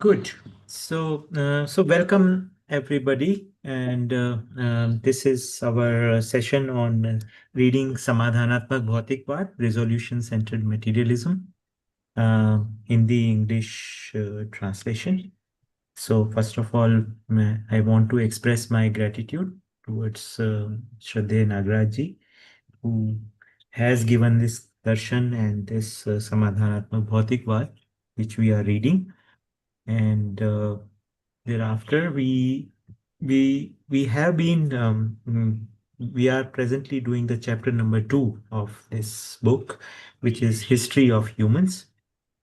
Good. So welcome everybody, and this is our session on reading Samadhanatmak Bhautikvad, Resolution-Centered Materialism, Hindi English translation. So first of all, I want to express my gratitude towards Shraddha Nagaraj ji, who has given this darshan and this Samadhanatmak Bhautikvad, which we are reading, and thereafter we have been we are presently doing the chapter number 2 of this book, which is History of Humans.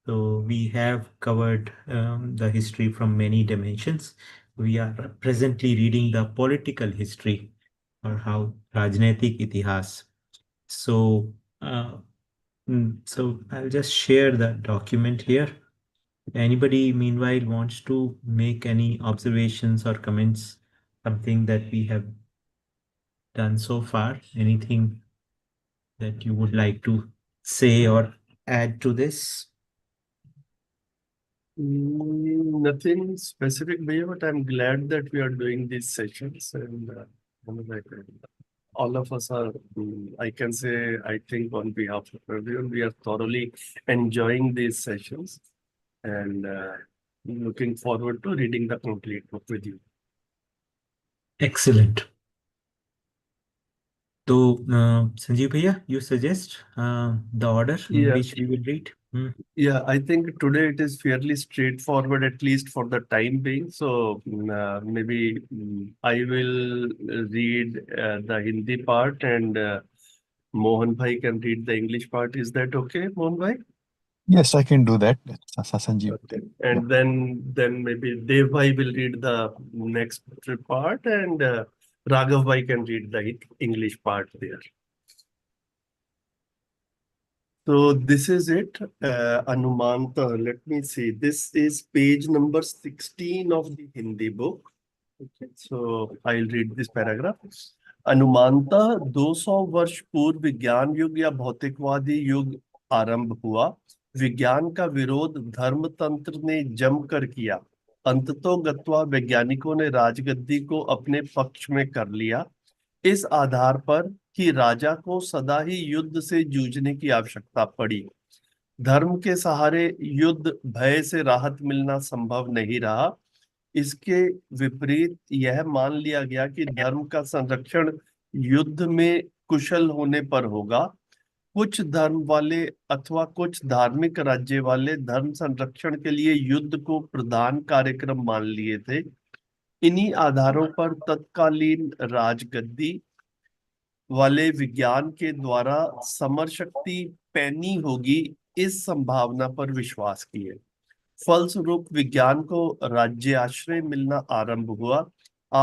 So we have covered the history from many dimensions. We are presently reading the political history, or how Rajnaitik Itihas. So so I'll just share the document here. Anybody, meanwhile, wants to make any observations or comments, something that we have done so far? Anything that you would like to say or add to this? Nothing specific, Bhaiya, but I'm glad that we are doing these sessions and like, all of us are, I can say, I think on behalf of everyone, we are thoroughly enjoying these sessions and looking forward to reading the complete book with you. Excellent. So, Sanjeev Bhaiya, you suggest the order in Yeah, which we will read? yeah, I think today it is fairly straightforward, at least for the time being. So maybe I will read the Hindi part and Mohan Bhai can read the English part. Is that okay, Mohan Bhai? Yes, I can do that, Sanjeev. Okay. And then maybe Dev Bhai will read the next part and Raghav Bhai can read the English part there. So this is it, Anumanta. Let me see. This is page number 16 of the Hindi book. Okay, so I'll read this paragraph. अनुमानता 200 वर्ष पूर्व विज्ञान युग या भौतिकवादी युग आरंभ हुआ। विज्ञान का विरोध धर्मतंत्र ने जमकर किया। अंततोगत्वा वैज्ञानिकों ने राजगद्दी को अपने पक्ष में कर लिया। इस आधार पर कि राजा को सदा ही युद्ध से जूझने की आवश्यकता पड़ी। धर्म के सहारे युद्ध भय से राहत मिलना संभव नहीं रहा। इसके विपरीत यह मान लिया गया कि धर्म का संरक्षण युद्ध में कुशल होने पर होगा। कुछ धर्म वाले अथवा कुछ धार्मिक राज्य वाले धर्म संरक्षण के लिए युद्ध को प्रधान कार्यक्रम मान लिए थे। इन्हीं आधारों पर तत्कालीन राजगद्दी वाले विज्ञान के द्वारा समर शक्ति पैनी होगी, इस संभावना पर विश्वास किए। फलस्वरूप विज्ञान को राज्य आश्रय मिलना आरंभ हुआ।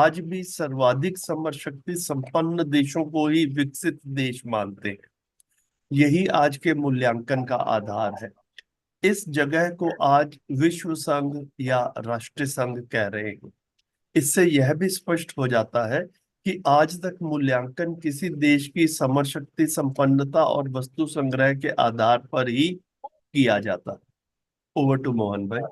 आज भी सर्वाधिक समर शक्ति संपन्न देशों को ही विकसित देश मानते हैं। यही आज के मूल्यांकन का आधार है। इस जगह को आज विश्व संघ या राष्ट्रीय संघ कह रहे हैं। इससे यह भी स्पष्ट हो जाता है कि आज तक मूल्यांकन किसी देश की समर शक्ति संपन्नता और वस्तु संग्रह के आधार पर ही किया जाता है। Over to Mohan Bhai.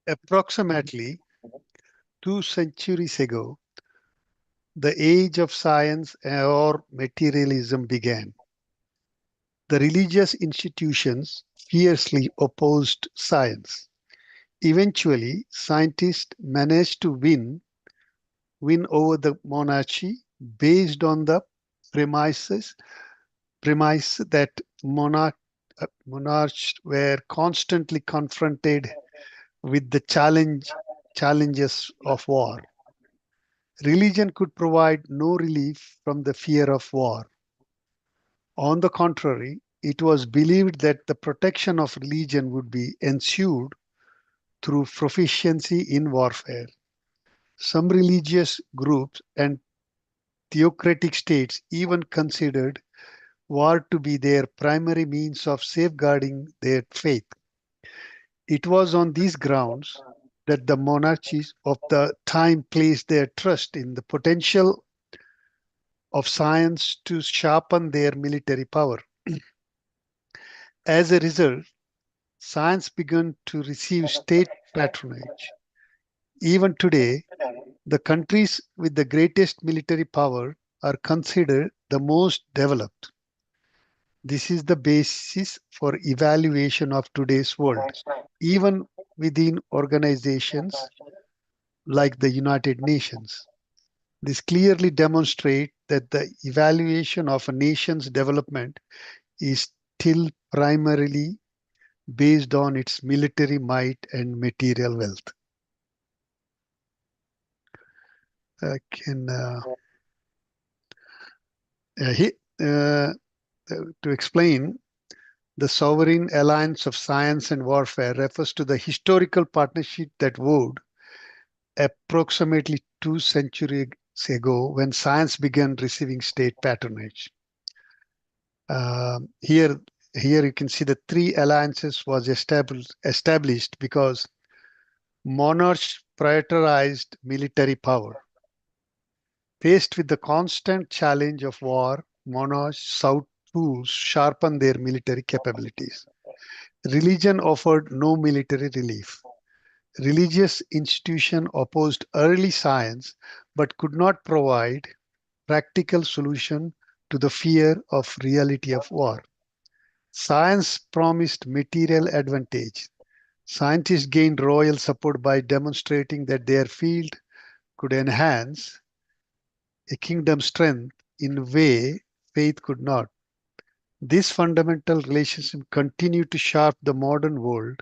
Approximately 2 centuries ago, the age of science or materialism began. The religious institutions fiercely opposed science. Eventually, scientists managed to win over the monarchy based on the premise that monarchs were constantly confronted with the challenges of war. Religion could provide no relief from the fear of war. On the contrary, it was believed that the protection of religion would be ensured through proficiency in warfare. Some religious groups and theocratic states even considered war to be their primary means of safeguarding their faith. It was on these grounds that the monarchies of the time placed their trust in the potential of science to sharpen their military power. As a result, science began to receive state patronage. Even today, the countries with the greatest military power are considered the most developed. This is the basis for evaluation of today's world, even within organizations like the United Nations. This clearly demonstrates that the evaluation of a nation's development is still primarily based on its military might and material wealth. I can he, uh, to explain, the sovereign alliance of science and warfare refers to the historical partnership that vowed approximately 2 centuries ago when science began receiving state patronage. Here, you can see the three alliances was established because monarchs prioritized military power. Faced with the constant challenge of war, monarchs sought to sharpen their military capabilities. Religion offered no military relief. Religious institutions opposed early science but could not provide practical solution to the fear of reality of war. Science promised material advantage. Scientists gained royal support by demonstrating that their field could enhance a kingdom's strength in a way faith could not. This fundamental relationship continued to shape the modern world,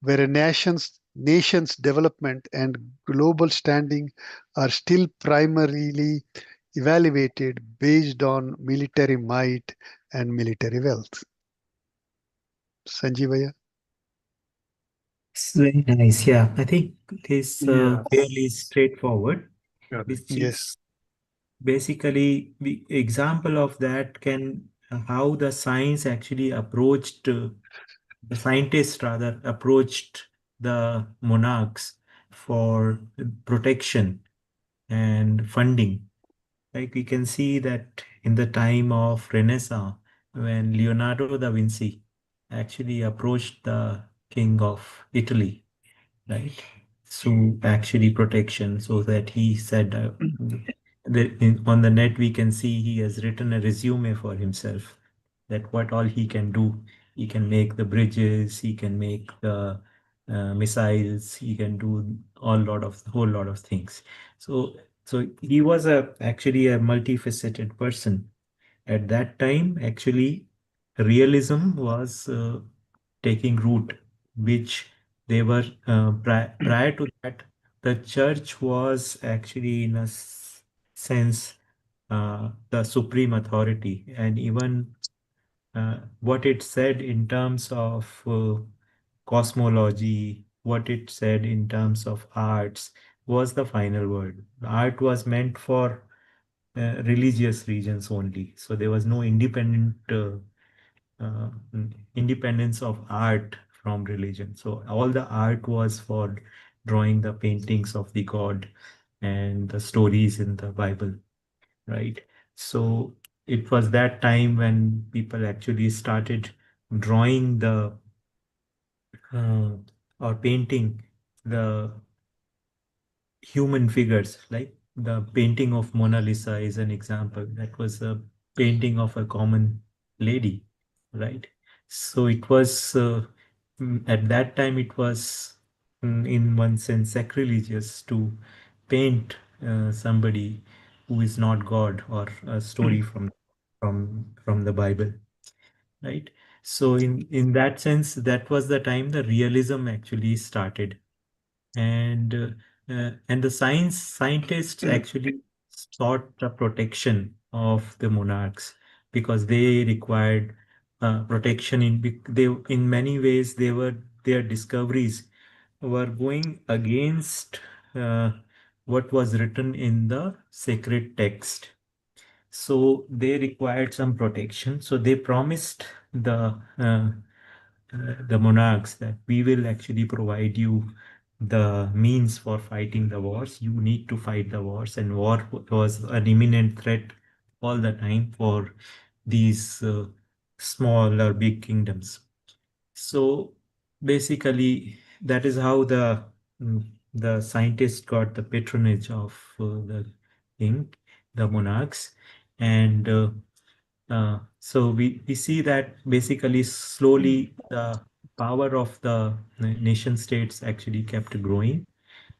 where a nation's development and global standing are still primarily evaluated based on military might and military wealth. Sanjeevaya? It's very nice. Yeah, I think it is Yes. fairly straightforward, Correct. which Yes. is basically the example of that can how the science actually approached the scientists rather approached the monarchs for protection and funding. Like we can see that in the time of Renaissance, when Leonardo da Vinci actually approached the king of Italy, right? So actually protection, so that he said on the net we can see he has written a resume for himself, that what all he can do. He can make the bridges, he can make the missiles, he can do all lot of whole lot of things. So he was a actually a multifaceted person. At that time, actually, realism was taking root, which they were prior to that, the church was actually in a sense the supreme authority, and even what it said in terms of cosmology, what it said in terms of arts was the final word. Art was meant for religious regions only. So there was no uh, independence of art from religion. So all the art was for drawing the paintings of the God and the stories in the Bible, right? So it was that time when people actually started drawing the uh, or painting the human figures. Like the painting of Mona Lisa is an example. That was a painting of a common lady, right? So it was at that time it was in one sense sacrilegious to paint somebody who is not God or a story from the Bible, right? So in that sense, that was the time the realism actually started, and the scientists actually sought the protection of the monarchs because they required protection they in many ways they were their discoveries were going against what was written in the sacred text, so they required some protection, so they promised the monarchs that we will actually provide you the means for fighting the wars. You need to fight the wars, and war was an imminent threat all the time for these small or big kingdoms. So basically, that is how the scientists got the patronage of the king, the monarchs, and so we see that basically slowly the power of the nation states actually kept growing,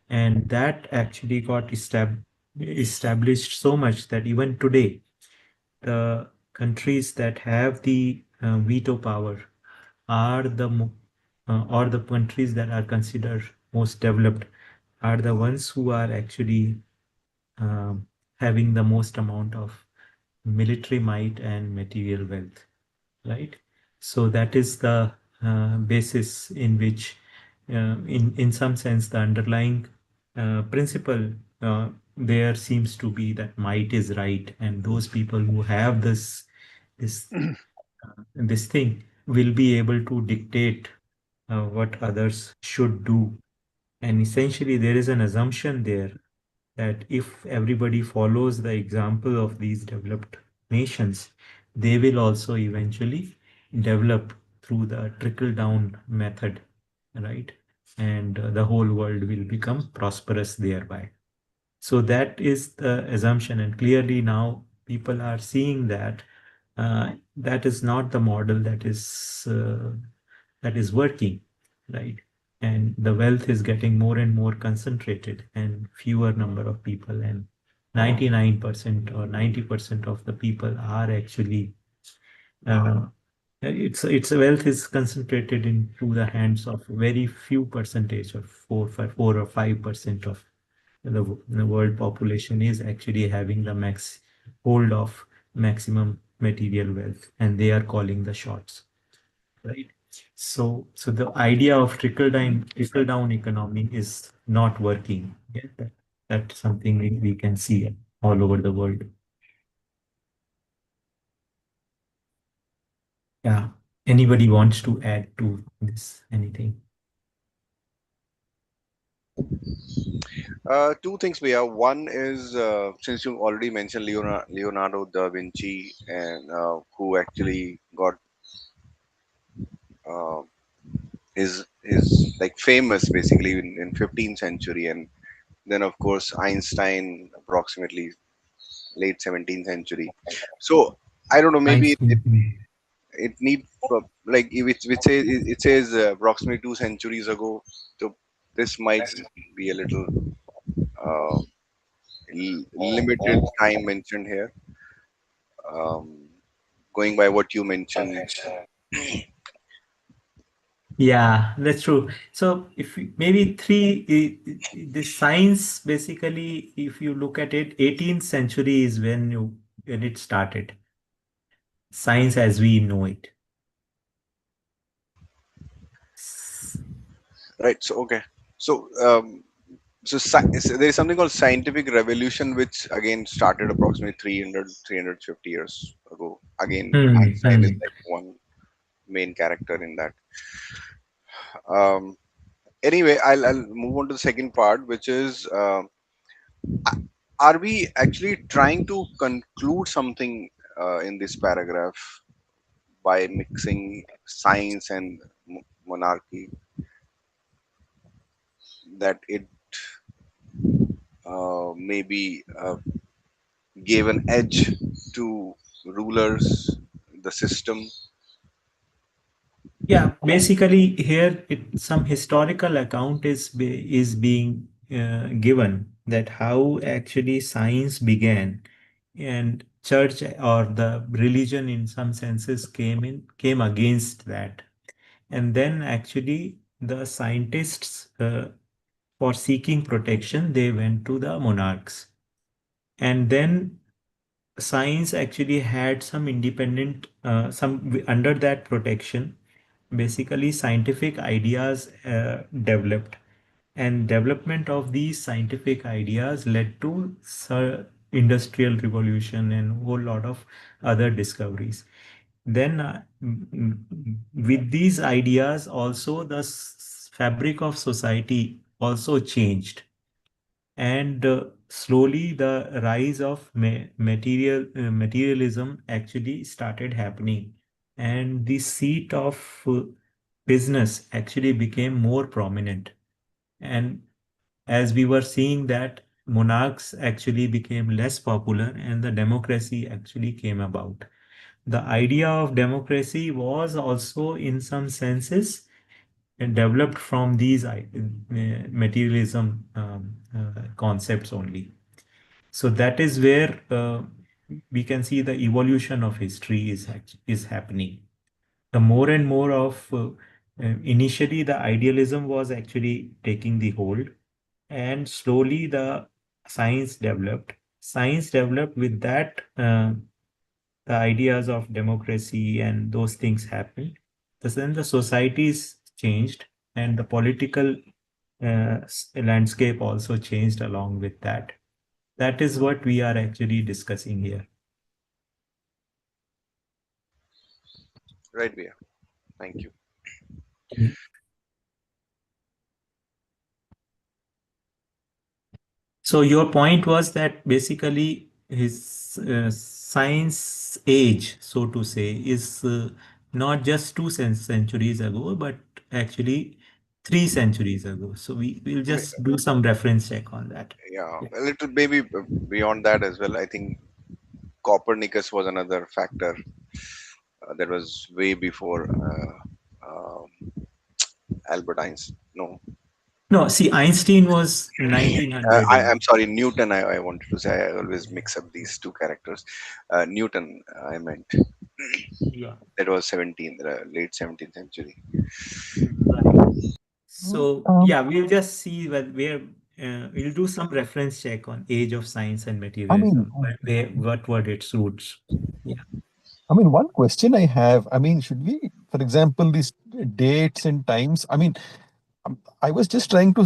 and that actually got established so much that even today the countries that have the veto power are or the countries that are considered most developed are the ones who are actually um, having the most amount of military might and material wealth, right? So that is the basis in which, in some sense, the underlying principle there seems to be that might is right, and those people who have this this thing will be able to dictate what others should do. And essentially, there is an assumption there that if everybody follows the example of these developed nations, they will also eventually develop through the trickle down method, right? And the whole world will become prosperous thereby. So that is the assumption, and clearly now people are seeing that that is not the model that is working, right? And the wealth is getting more and more concentrated, and fewer number of people, and 99% or 90% of the people are actually its wealth is concentrated into the hands of very few percentage of 4 or 5% of the world population is actually having the max hold of maximum material wealth, and they are calling the shots, right? So the idea of trickle down economy is not working. Yeah, that's something we can see all over the world. Yeah. Anybody wants to add to this? Anything? Two things we have. One is since you already mentioned Leonardo da Vinci, and who actually got uh, is like famous basically in 15th century, and then of course Einstein approximately late 17th century. So I don't know, maybe Einstein. it need like if it says it says approximately 2 centuries ago. So this might be a little uh, limited time mentioned here. Um, Going by what you mentioned, Yeah, that's true. So if maybe the science basically, if you look at it, 18th century is when it started. Science as we know it. S- right? So okay, so so there is something called scientific revolution, which again started approximately 350 years ago. Again, Hmm, Einstein is hmm. like one main character in that. Um, anyway, I'll move on to the second part, which is are we actually trying to conclude something in this paragraph by mixing science and monarchy, that it maybe gave an edge to rulers, the system? Yeah, basically here some historical account is being given that how actually science began, and church or the religion in some senses came against that, and then actually the scientists for seeking protection they went to the monarchs, and then science actually had some independent under that protection basically scientific ideas developed, and development of these scientific ideas led to industrial revolution and whole lot of other discoveries. Then with these ideas also the fabric of society also changed, and slowly the rise of materialism actually started happening, and the seat of business actually became more prominent. And as we were seeing that monarchs actually became less popular and the democracy actually came about. The idea of democracy was also in some senses developed from these materialism concepts only. So that is where we can see the evolution of history is happening. The more and more of initially the idealism was actually taking the hold, and slowly the science developed. Science developed with that the ideas of democracy and those things happened. Then the societies changed and the political landscape also changed along with that. That is what we are actually discussing here. Right, Bia. Thank you. So your point was that basically his science age, so to say, is not just two centuries ago, but actually 3 centuries ago. So we will I mean, just do some reference check on that. yeah, Yeah. a little maybe beyond that as well. I think Copernicus was another factor that was way before Albert Einstein. No, No, see, Einstein was 1900 I'm only. sorry, Newton. I wanted to say I always mix up these two characters. Newton, I meant Yeah. that was 17, late 17th century. Right. Mm, So yeah, we'll just see where we'll do some reference check on age of science and I mean, materialism, where what were its roots. Yeah. one question I have, should we, for example, these dates and times, I was just trying to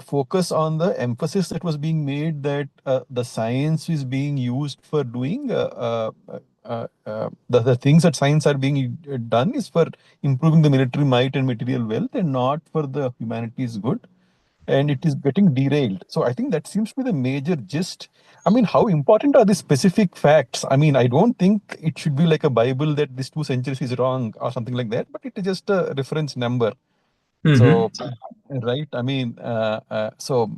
focus on the emphasis that was being made that the science is being used for doing the things that science are being done is for improving the military might and material wealth and not for the humanity's good. And it is getting derailed. So I think that seems to be the major gist. How important are these specific facts? I don't think it should be like a Bible that this 2 centuries is wrong or something like that, but it is just a reference number. Mm-hmm. So, right. So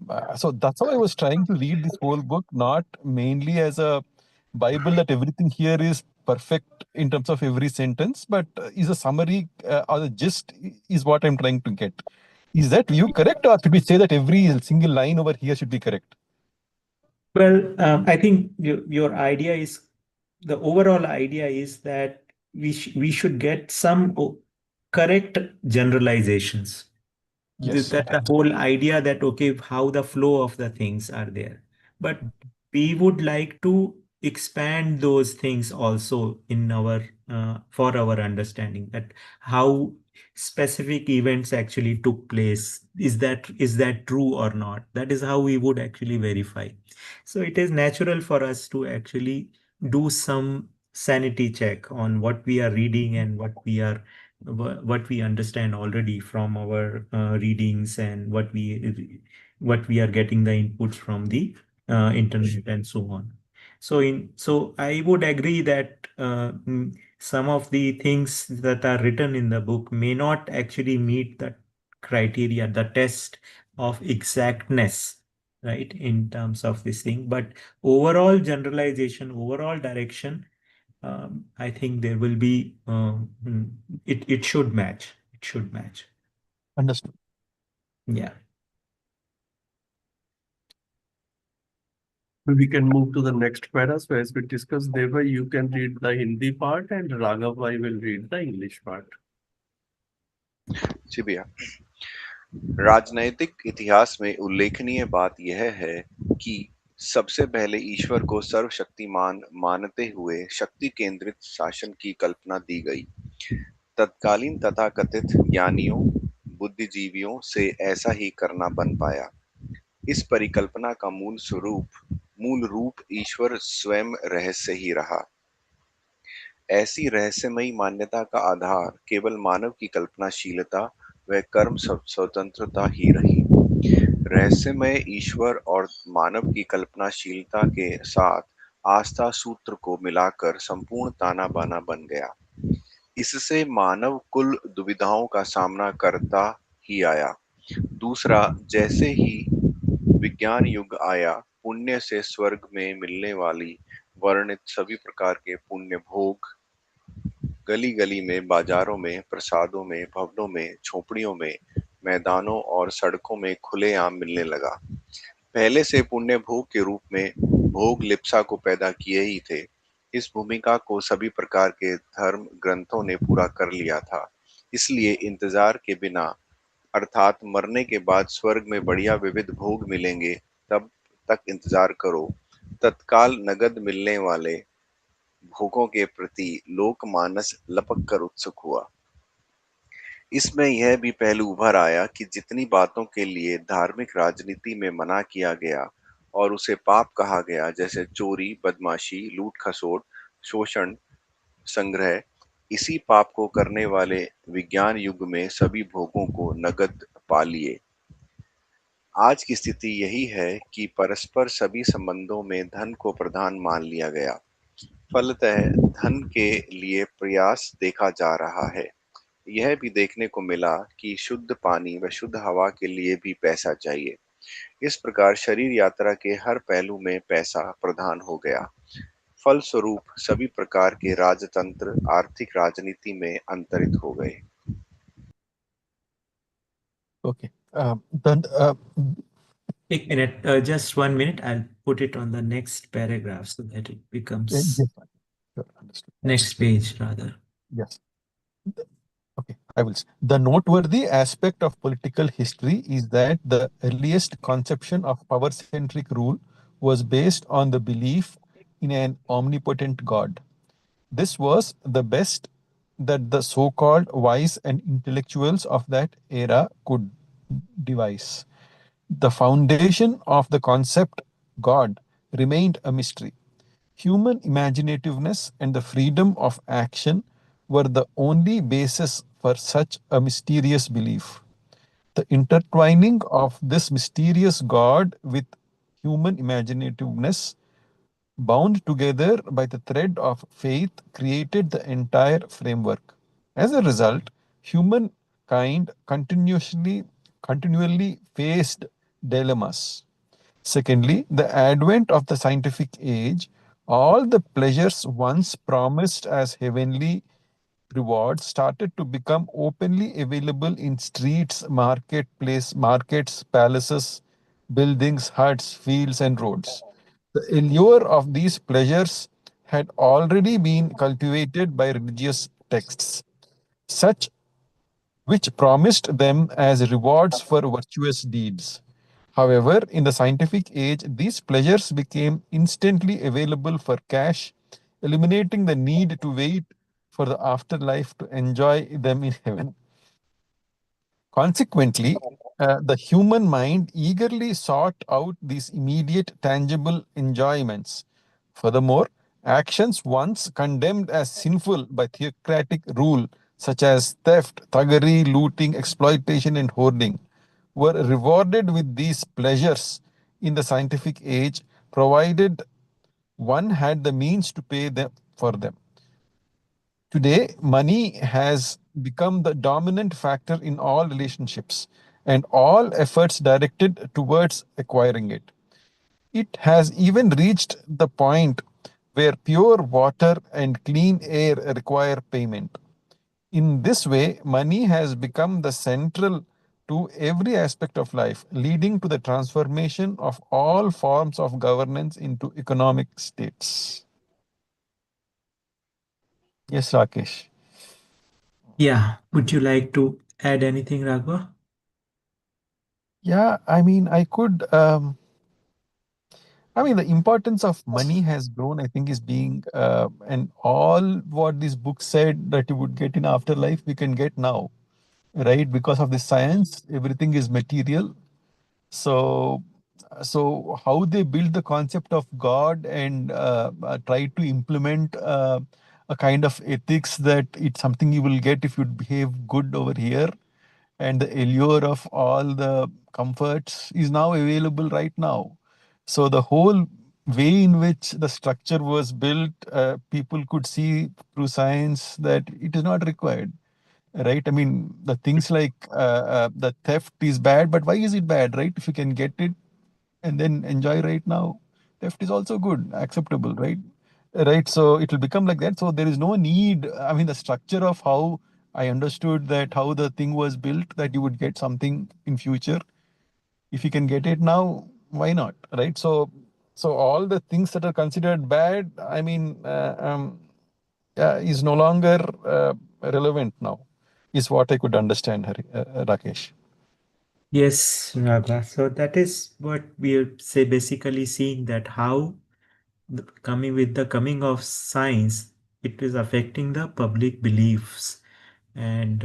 that's how I was trying to read this whole book, not mainly as a Bible that everything here is perfect in terms of every sentence, but is a summary or the gist is what I'm trying to get. Is that view correct, or should we say that every single line over here should be correct? Well, I think your idea is the overall idea is that we should get some correct generalizations. Yes. That the whole idea that okay, how the flow of the things are there, but we would like to expand those things also in our for our understanding that how specific events actually took place. Is that true or not? That is how we would actually verify. So it is natural for us to actually do some sanity check on what we are reading and what we understand already from our readings and what we are getting the inputs from the internet and so on. So I would agree that some of the things that are written in the book may not actually meet the criteria, the test of exactness, right, in terms of this thing. But overall generalization, overall direction, I think there will be it should match. It should match. Understood. Yeah. We can move to the next para. So as we discussed, Deva, you can read the Hindi part and Raghav, I will read the English part. जी भैया, राजनैतिक इतिहास में उल्लेखनीय बात यह है कि सबसे पहले ईश्वर को सर्वशक्तिमान मानते हुए शक्ति केंद्रित शासन की कल्पना दी गई। तत्कालीन तथाकथित ज्ञानियों, बुद्धिजीवियों से ऐसा ही करना बन पाया। इस परिकल्पना का मूल रूप ईश्वर स्वयं रहस्य ही रहा। ऐसी रहस्यमयी मान्यता का आधार केवल मानव की कल्पनाशीलता व कर्म स्वतंत्रता ही रही। रहस्यमय ईश्वर और मानव की कल्पनाशीलता के साथ आस्था सूत्र को मिलाकर संपूर्ण ताना बाना बन गया। इससे मानव कुल दुविधाओं का सामना करता ही आया। दूसरा, जैसे ही विज्ञान युग आया, पुण्य से स्वर्ग में मिलने वाली वर्णित सभी प्रकार के पुण्य भोग गली गली में, बाजारों में, प्रसादों में, भवनों में, झोपड़ियों में, मैदानों और सड़कों में खुलेआम मिलने लगा। पहले से पुण्य भोग के रूप में भोग लिप्सा को पैदा किए ही थे। इस भूमिका को सभी प्रकार के धर्म ग्रंथों ने पूरा कर लिया था। इसलिए इंतजार के बिना, अर्थात मरने के बाद स्वर्ग में बढ़िया विविध भोग मिलेंगे, तब तक इंतजार करो। तत्काल नगद मिलने वाले भोगों के प्रति लोकमानस लपक कर उत्सुक हुआ। इसमें यह भी पहलू उभर आया कि जितनी बातों के लिए धार्मिक राजनीति में मना किया गया और उसे पाप कहा गया, जैसे चोरी, बदमाशी, लूट-खसोट, शोषण, संग्रह, इसी पाप को करने वाले विज्ञान युग में सभी भोगों को नगद पा लिए। आज की स्थिति यही है कि परस्पर सभी संबंधों में धन को प्रधान मान लिया गया। फलतः धन के लिए प्रयास देखा जा रहा है। यह भी देखने को मिला कि शुद्ध पानी व शुद्ध हवा के लिए भी पैसा चाहिए। इस प्रकार शरीर यात्रा के हर पहलू में पैसा प्रधान हो गया। फलस्वरूप सभी प्रकार के राजतंत्र आर्थिक राजनीति में अंतरित हो गए। Okay. Then, एक minute, just 1 minute. I'll put it on the next paragraph so that it becomes yes, sure, understood. next page rather. Yes. Okay, I will. The noteworthy aspect of political history is that the earliest conception of power-centric rule was based on the belief in an omnipotent God. This was the best that the so-called wise and intellectuals of that era could devise. The foundation of the concept God remained a mystery. Human imaginativeness and the freedom of action were the only basis for such a mysterious belief. The intertwining of this mysterious God with human imaginativeness, bound together by the thread of faith, created the entire framework. As a result, humankind continually faced dilemmas. Secondly, the advent of the scientific age, all the pleasures once promised as heavenly rewards started to become openly available in streets, markets, palaces, buildings, huts, fields, and roads. The allure of these pleasures had already been cultivated by religious texts, such which promised them as rewards for virtuous deeds. However, in the scientific age, these pleasures became instantly available for cash, eliminating the need to wait for the afterlife to enjoy them in heaven. Consequently, the human mind eagerly sought out these immediate, tangible enjoyments. Furthermore, actions once condemned as sinful by theocratic rule, such as theft, thuggery, looting, exploitation, and hoarding, were rewarded with these pleasures in the scientific age, provided one had the means to pay them for them. Today, money has become the dominant factor in all relationships and all efforts directed towards acquiring it. It has even reached the point where pure water and clean air require payment. In this way, money has become the central to every aspect of life, leading to the transformation of all forms of governance into economic states. Yes, Rakesh. Yeah, would you like to add anything, Raghav? Yeah, the importance of money has grown, I think, is being, and all what this book said that you would get in afterlife, we can get now, right? Because of the science, everything is material. So, so how they build the concept of God and try to implement a kind of ethics that it's something you will get if you behave good over here, and the allure of all the comforts is now available right now. So the whole way in which the structure was built, people could see through science that it is not required, right? I mean, the things like the theft is bad, but why is it bad, right? If you can get it and then enjoy right now, theft is also good, acceptable, right? Right. So it will become like that. So there is no need. I mean, the structure of how I understood that how the thing was built, that you would get something in future. If you can get it now, why not, right? So all the things that are considered bad, I mean, is no longer relevant now, is what I could understand, Rakesh. Yes, Naga. So that is what we are say basically seeing that how coming with the coming of science, it is affecting the public beliefs, and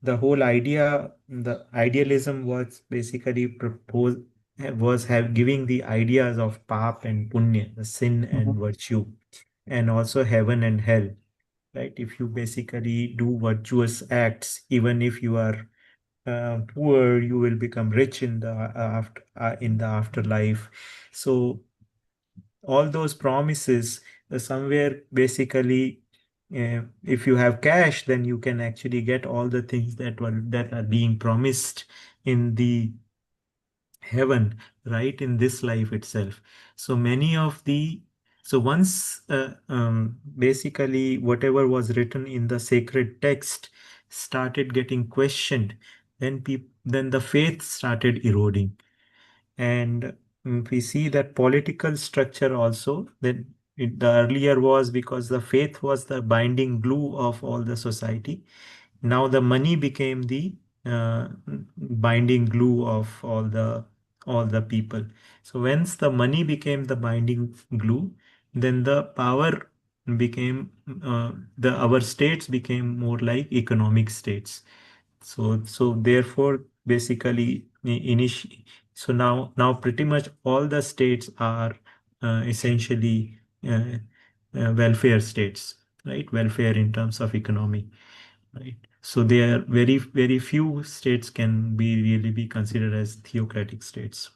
the whole idea, the idealism was basically proposed was have giving the ideas of pap and punya, the sin and Mhm. virtue, and also heaven and hell. Right? If you basically do virtuous acts, even if you are poor, you will become rich in the afterlife. So all those promises somewhere basically, if you have cash, then you can actually get all the things that are being promised in the heaven, right, in this life itself. So many of the so once basically whatever was written in the sacred text started getting questioned, then the faith started eroding. And we see that political structure also, that the earlier was because the faith was the binding glue of all the society. Now the money became the uh, binding glue of all the people. So once the money became the binding glue, then the power became the our states became more like economic states. So therefore basically now pretty much all the states are essentially welfare states, right? Welfare in terms of economy, right? So there are very few states can be really be considered as theocratic states.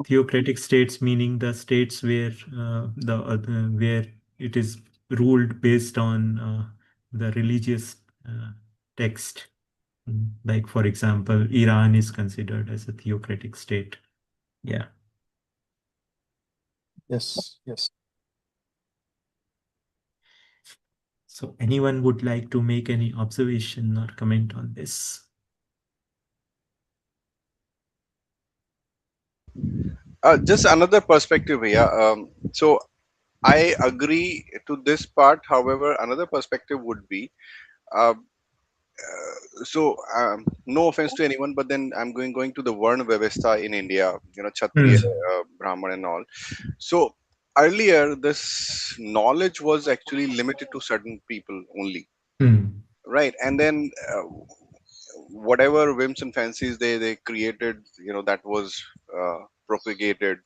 Theocratic states meaning the states where where it is ruled based on the religious text. Like for example, Iran is considered as a theocratic state. Yeah. Yes, yes. So anyone would like to make any observation or comment on this? Just another perspective here. So I agree to this part. However, another perspective would be, uh, no offense to anyone, but then I'm going to the Varna Vyavastha in India, Kshatriya, Hmm. Brahman, and all. So earlier, this knowledge was actually limited to certain people only, Hmm. right? And then whatever whims and fancies they created, that was propagated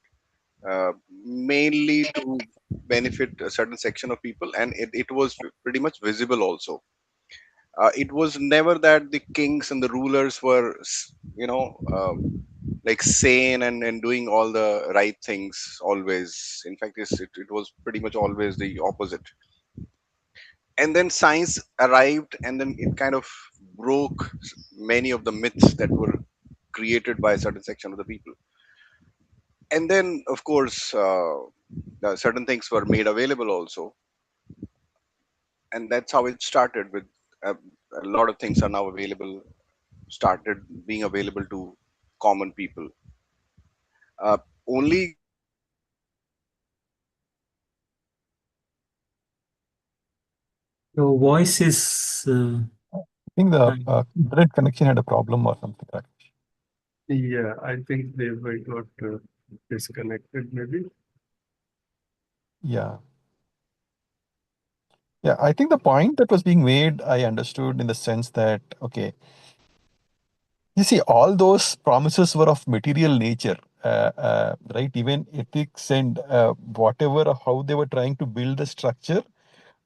mainly to benefit a certain section of people, and it was pretty much visible also. It was never that the kings and the rulers were like sane and doing all the right things always. In fact, it was pretty much always the opposite. And then science arrived, and then it kind of broke many of the myths that were created by a certain section of the people. And then of course certain things were made available also, and that's how it started with uh, a lot of things are now available, started being available to common people. Only Your voice is I think the kind of- internet connection had a problem or something, Rakesh. Yeah, I think they were got disconnected maybe. Yeah. Yeah, I think the point that was being made, I understood in the sense that, okay, you see, all those promises were of material nature, right? Even ethics and whatever, how they were trying to build the structure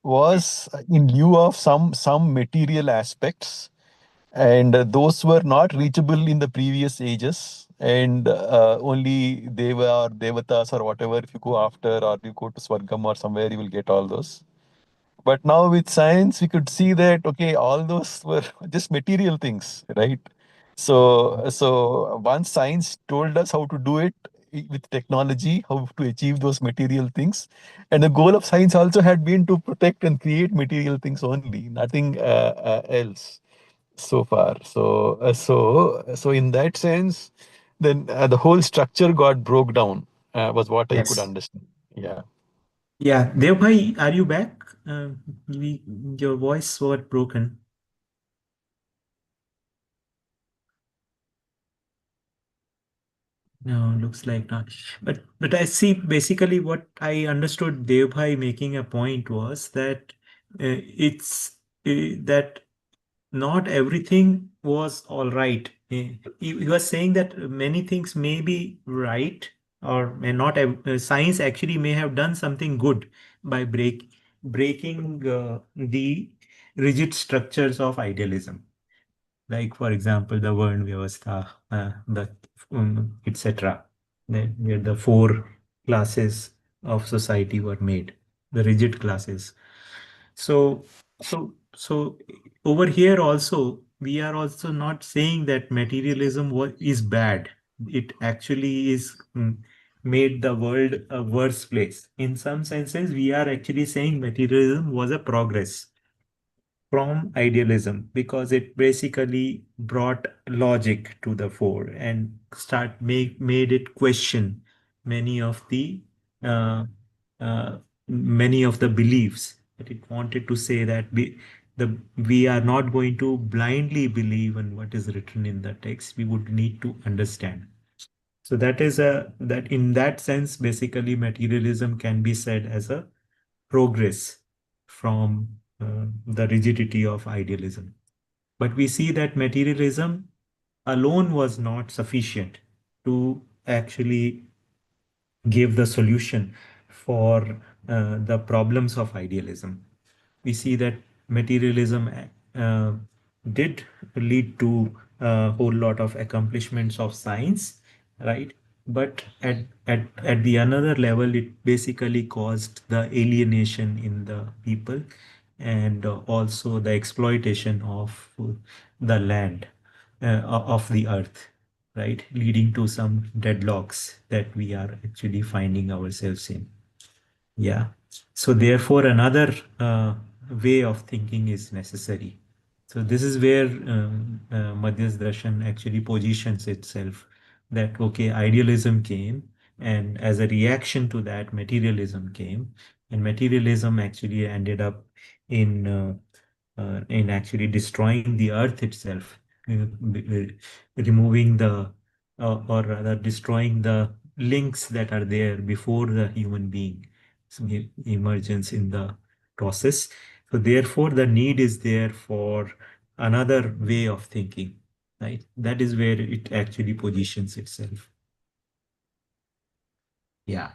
was in lieu of some material aspects, and those were not reachable in the previous ages. and only Deva or Devatas or whatever, if you go after or you go to Swargam or somewhere, you will get all those. But now with science, we could see that okay, all those were just material things, right? So once science told us how to do it with technology, how to achieve those material things, and the goal of science also had been to protect and create material things only, nothing else so far. So in that sense, then the whole structure got broke down. Was what I could Yes. understand. Yeah. Yeah, Devbhai, are you back? We, your voice was broken. No, looks like not. But I see basically what I understood Devbhai making a point was that it's that not everything was all right. He was saying that many things may be right or may not have, science actually may have done something good by breaking the rigid structures of idealism, like for example the Varn Vyavastha, the etc. Where the four classes of society were made, the rigid classes. So, so over here also, we are also not saying that materialism is bad. It actually is made the world a worse place. In some senses, we are actually saying materialism was a progress from idealism because it basically brought logic to the fore and made it question many of the uh, many of the beliefs that it wanted to say that we are not going to blindly believe in what is written in the text. We would need to understand. So that is a that in that sense basically materialism can be said as a progress from the rigidity of idealism. But we see that materialism alone was not sufficient to actually give the solution for the problems of idealism. We see that materialism uh, did lead to a whole lot of accomplishments of science, right? But at the another level, it basically caused the alienation in the people and also the exploitation of the land, of the earth, right? Leading to some deadlocks that we are actually finding ourselves in. Yeah. So therefore, another way of thinking is necessary. So this is where Madhyas Darshan actually positions itself that okay, idealism came, and as a reaction to that, materialism came, and materialism actually ended up in actually destroying the earth itself, removing the or rather destroying the links that are there before the human being emergence in the process. So therefore, the need is there for another way of thinking, right? That is where it actually positions itself. Yeah.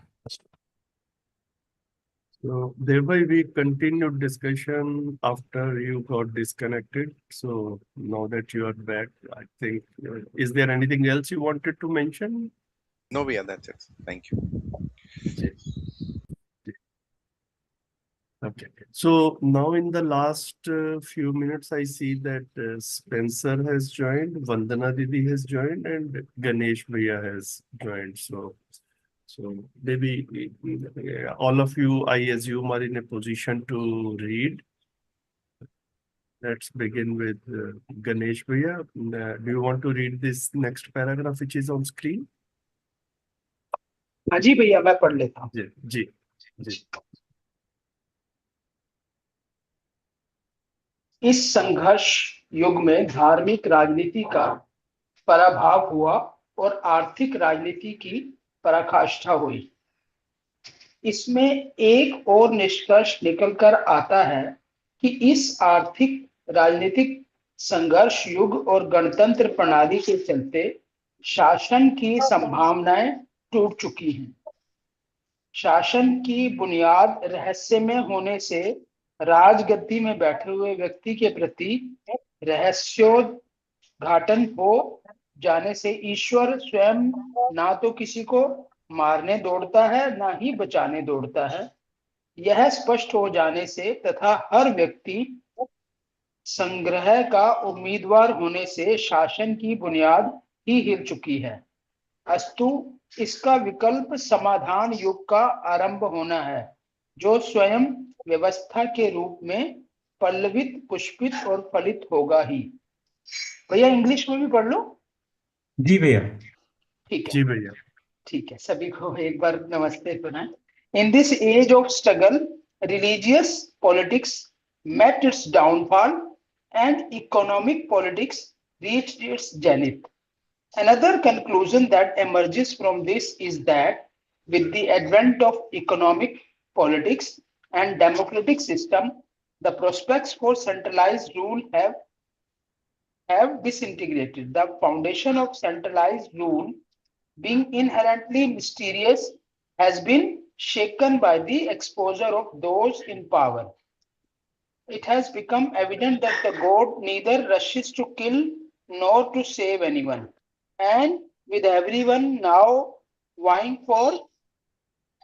So thereby we continued discussion after you got disconnected. So now that you are back, I think, is there anything else you wanted to mention? No, yeah, that's it. Thank you. Yes. Okay. So now in the last few minutes, I see that Spencer has joined, Vandana Didi has joined, and Ganesh Bhaiya has joined. So maybe all of you, I assume, are in a position to read. Let's begin with Ganesh Bhaiya. Do you want to read this next paragraph which is on screen? हाँ जी भैया मैं पढ़ लेता हूँ। जी जी जी। इस संघर्ष युग में धार्मिक राजनीति का पराभव हुआ और आर्थिक राजनीति की पराकाष्ठा हुई। इसमें एक और निष्कर्ष निकलकर आता है कि इस आर्थिक राजनीतिक संघर्ष युग और गणतंत्र प्रणाली के चलते शासन की संभावनाएं टूट चुकी हैं। शासन की बुनियाद रहस्यमय होने से राजगद्दी में बैठे हुए व्यक्ति के प्रति रहस्योद्घाटन हो जाने से ईश्वर स्वयं ना तो किसी को मारने दौड़ता है ना ही बचाने दौड़ता है। यह स्पष्ट हो जाने से तथा हर व्यक्ति संग्रह का उम्मीदवार होने से शासन की बुनियाद ही हिल चुकी है। अस्तु इसका विकल्प समाधान युग का आरंभ होना है, जो स्वयं व्यवस्था के रूप में पल्लवित, पुष्पित और फलित होगा ही। भैया इंग्लिश में भी पढ़ लो। जी भैया। ठीक है, जी भैया। ठीक है, सभी को एक बार नमस्ते सुनाएं। In this age of struggle, religious politics met its downfall and economic politics reached its zenith. Another conclusion that emerges from this is that with the advent of economic politics and democratic system, the prospects for centralized rule have disintegrated. The foundation of centralized rule, being inherently mysterious, has been shaken by the exposure of those in power. It has become evident that the god neither rushes to kill nor to save anyone. And with everyone now vying for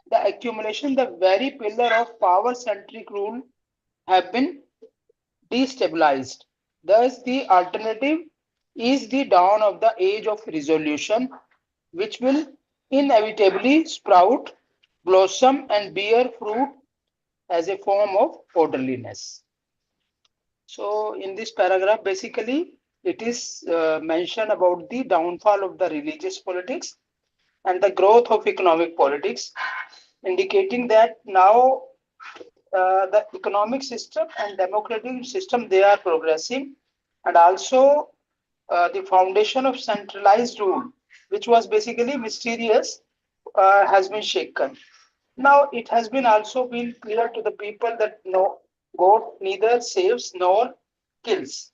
the accumulation, the very pillar of power centric rule have been destabilized. Thus, the alternative is the dawn of the age of resolution, which will inevitably sprout, blossom, and bear fruit as a form of orderliness. So, in this paragraph, basically, it is mentioned about the downfall of the religious politics and the growth of economic politics, indicating that now the economic system and democratic system they are progressing, and also the foundation of centralized rule, which was basically mysterious, has been shaken. Now it has been also been clear to the people that no, God neither saves nor kills,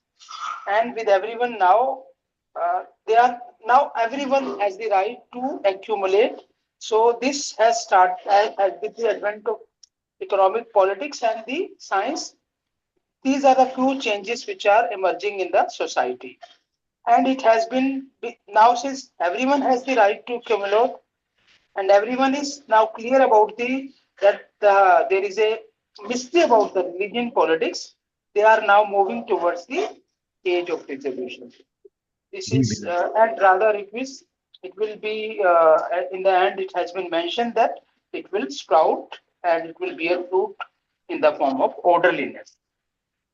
and with everyone now, they are now everyone has the right to accumulate. So this has started with the advent of economic politics and the science. These are the few changes which are emerging in the society, and it has been now since everyone has the right to accumulate, and everyone is now clear about the that there is a mystery about the religion politics. They are now moving towards the age of resolution. This जी is भैया। and rather it will be in the end it has been mentioned that it will sprout and it will bear fruit in the form of orderliness.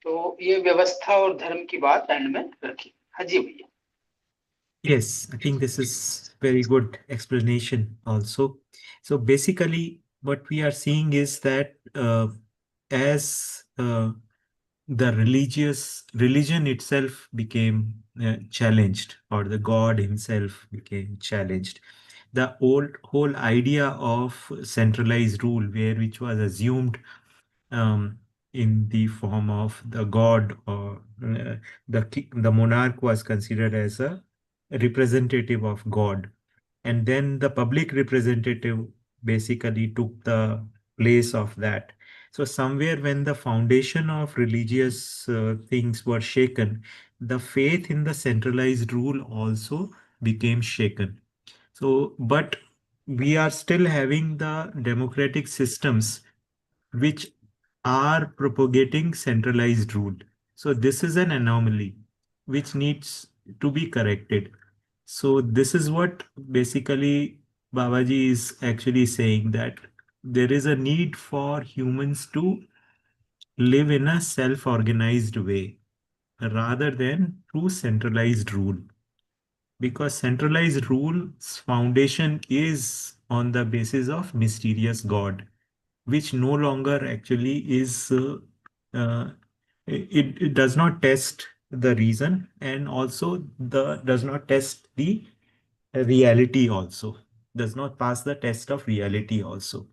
तो ये व्यवस्था और धर्म की बात and में रखी। हाँ जी भैया। Yes, I think this is very good explanation also. So basically, what we are seeing is that as the religion itself became challenged, or the God himself became challenged, the old whole idea of centralized rule, where which was assumed um, in the form of the god, or the monarch was considered as a representative of god, and then the public representative basically took the place of that. So somewhere when the foundation of religious things were shaken, the faith in the centralized rule also became shaken. So but we are still having the democratic systems which are propagating centralized rule. So this is an anomaly which needs to be corrected. So this is what basically Babaji is actually saying, that there is a need for humans to live in a self-organized way rather than through centralized rule. Because centralized rule's foundation is on the basis of mysterious God, which no longer actually is it does not test the reason, and also the does not test the reality also, does not pass the test of reality also.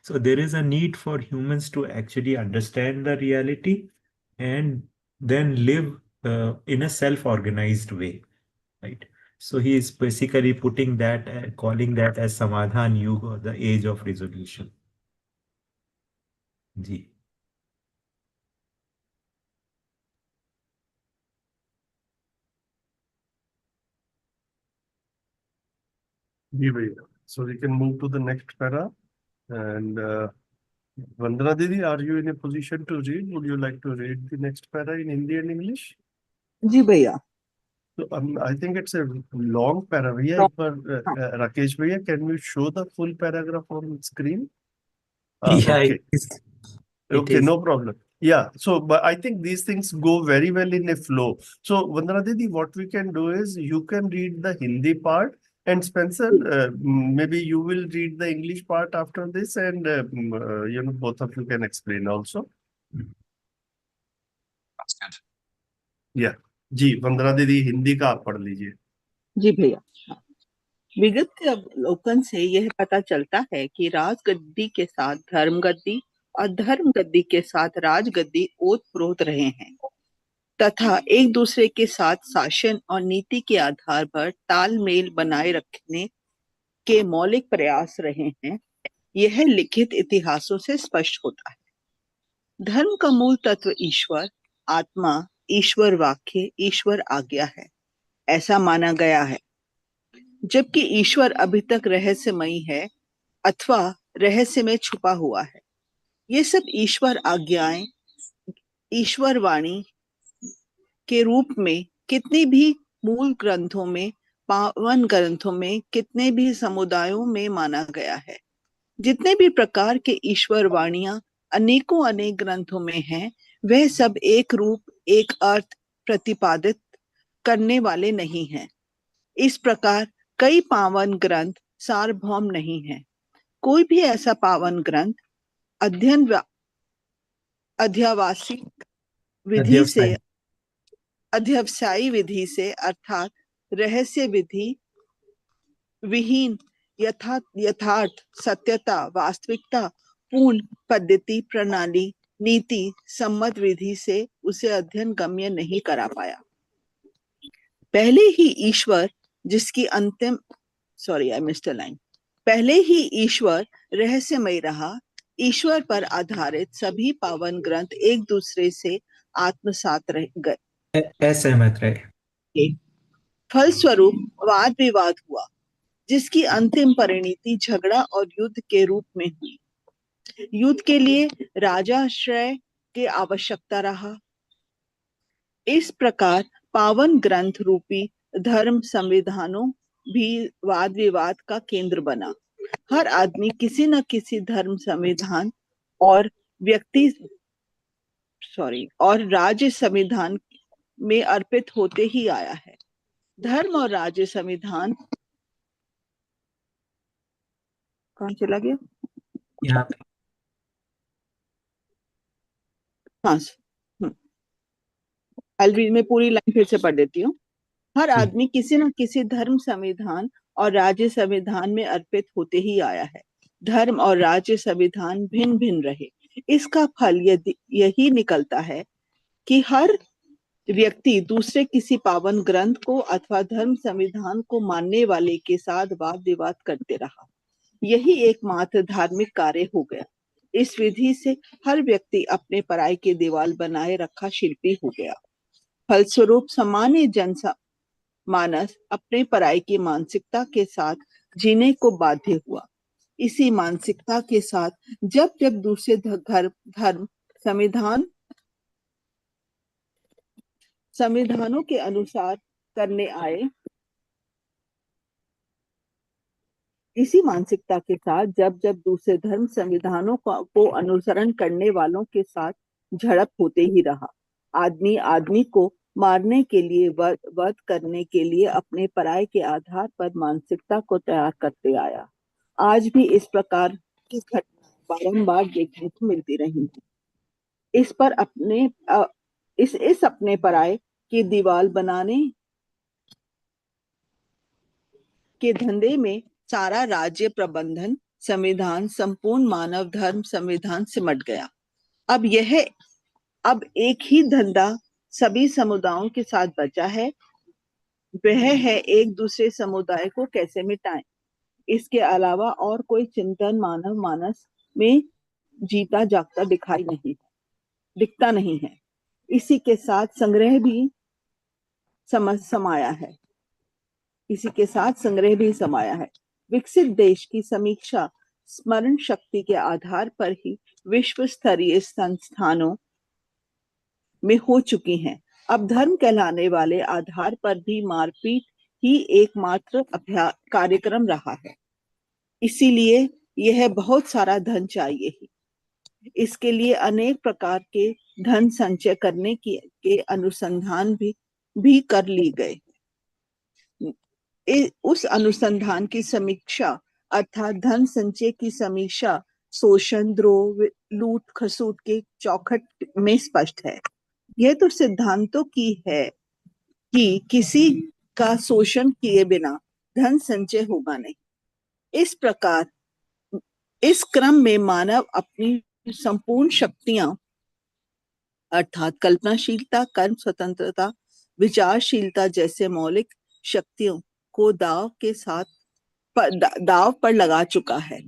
So there is a need for humans to actually understand the reality and then live in a self-organized way, right? So he is basically putting that calling that as samadhan yuga, or the age of resolution. जी। जी भैया. So we can move to the next para. And Vandana Didi, are you in a position to read? Would you like to read the next para in Hindi and English? जी भैया. So I think it's a long para. भैया एक बार राकेश भैया, can you show the full paragraph on screen? Yeah, Okay. it Okay, is. no problem. Yeah, so but I think these things go very well in a flow. So Vandana Didi, what we can do is you can read the Hindi part, and Spencer, maybe you will read the English part after this, and both of you can explain also. That's good. Yeah. जी वंदना दीदी हिंदी का आप पढ़ लीजिए. जी भैया. विगत के अवलोकन से यह पता चलता है कि राजगद्दी के साथ धर्मगद्दी और धर्मगद्दी के साथ राजगद्दी ओतप्रोत रहे हैं तथा एक दूसरे के साथ शासन और नीति के आधार पर तालमेल बनाए रखने के मौलिक प्रयास रहे हैं. यह लिखित इतिहासों से स्पष्ट होता है. धर्म का मूल तत्व ईश्वर, आत्मा, ईश्वर वाक्य, ईश्वर आज्ञा है, ऐसा माना गया है. जबकि ईश्वर अभी तक रहस्यमयी है अथवा रहस्य में छुपा हुआ है. ये सब ईश्वर आज्ञाएं ईश्वर वाणी के रूप में कितनी भी मूल ग्रंथों में, पावन ग्रंथों में, कितने भी समुदायों में माना गया है. जितने भी प्रकार के ईश्वर वाणियां अनेकों अनेक ग्रंथों में हैं, वह सब एक रूप, एक अर्थ प्रतिपादित करने वाले नहीं हैं. इस प्रकार कई पावन ग्रंथ सार्वभौम नहीं हैं. कोई भी ऐसा पावन ग्रंथ अध्यवसायी विधि से अर्थात रहस्य विधि विहीन यथार्थ सत्यता वास्तविकता पूर्ण पद्धति प्रणाली नीति सम्मत विधि से उसे अध्ययन गम्य नहीं करा पाया. पहले ही ईश्वर जिसकी अंतिम आई मिस्टर लाइन. पहले ही ईश्वर रहस्यमय रहा. ईश्वर पर आधारित सभी पावन ग्रंथ एक दूसरे से आत्मसात रह गए, असहमत रहे. फलस्वरूप वाद विवाद हुआ जिसकी अंतिम परिणति झगड़ा और युद्ध के रूप में हुई. युद्ध के लिए राजाश्रय की आवश्यकता रहा. इस प्रकार पावन ग्रंथ रूपी धर्म संविधानों भी वाद विवाद का केंद्र बना. हर आदमी किसी न किसी धर्म संविधान और राज्य संविधान में अर्पित होते ही आया है. धर्म और राज्य संविधान कौन चला गया? यहाँ पे हाँ, मैं पूरी लाइन फिर से पढ़ देती हूँ. हर आदमी किसी न किसी धर्म संविधान और राज्य संविधान में अर्पित होते ही आया है. धर्म और राज्य संविधान भिन्न भिन्न रहे. इसका फल यही निकलता है कि हर व्यक्ति दूसरे किसी पावन ग्रंथ को अथवा धर्म संविधान को मानने वाले के साथ वाद विवाद करते रहा. यही एकमात्र धार्मिक कार्य हो गया. इस विधि से हर व्यक्ति अपने पराई के दीवार बनाए रखा शिल्पी हो गया. फलस्वरूप सामान्य मानस अपने पराई की मानसिकता के साथ जीने को बाध्य हुआ. इसी मानसिकता के साथ जब जब दूसरे धर्म संविधानों के अनुसार करने आए, इसी मानसिकता के साथ जब जब दूसरे धर्म संविधानों को अनुसरण करने वालों के साथ झड़प होते ही रहा. आदमी आदमी को मारने के लिए, वध करने के लिए अपने पराये के आधार पर मानसिकता को तैयार करते आया. आज भी इस प्रकार की घटना बारंबार देखने को मिलती रही है. इस अपने पराये की दीवार बनाने के धंधे में सारा राज्य प्रबंधन संविधान संपूर्ण मानव धर्म संविधान सिमट गया. अब एक ही धंधा सभी समुदायों के साथ बचा है. वह है एक दूसरे समुदाय को कैसे मिटाएं. इसके अलावा और कोई चिंतन मानव मानस में जीता जागता दिखता नहीं है. इसी के साथ संग्रह भी समाया है. विकसित देश की समीक्षा स्मरण शक्ति के आधार पर ही विश्व स्तरीय संस्थानों में हो चुकी हैं। अब धर्म कहलाने वाले आधार पर भी मारपीट ही एकमात्र कार्यक्रम रहा है। इसीलिए यह बहुत सारा धन चाहिए ही। इसके लिए अनेक प्रकार के धन संचय करने के अनुसंधान भी कर ली गए। उस अनुसंधान की समीक्षा अर्थात धन संचय की समीक्षा शोषण, द्रोह, लूट खसूट के चौखट में स्पष्ट है। यह तो सिद्धांतों की है कि किसी का शोषण किए बिना धन संचय होगा नहीं। इस प्रकार इस क्रम में मानव अपनी संपूर्ण शक्तियां अर्थात कल्पनाशीलता, कर्म स्वतंत्रता, विचारशीलता जैसे मौलिक शक्तियों को दाव पर लगा चुका है।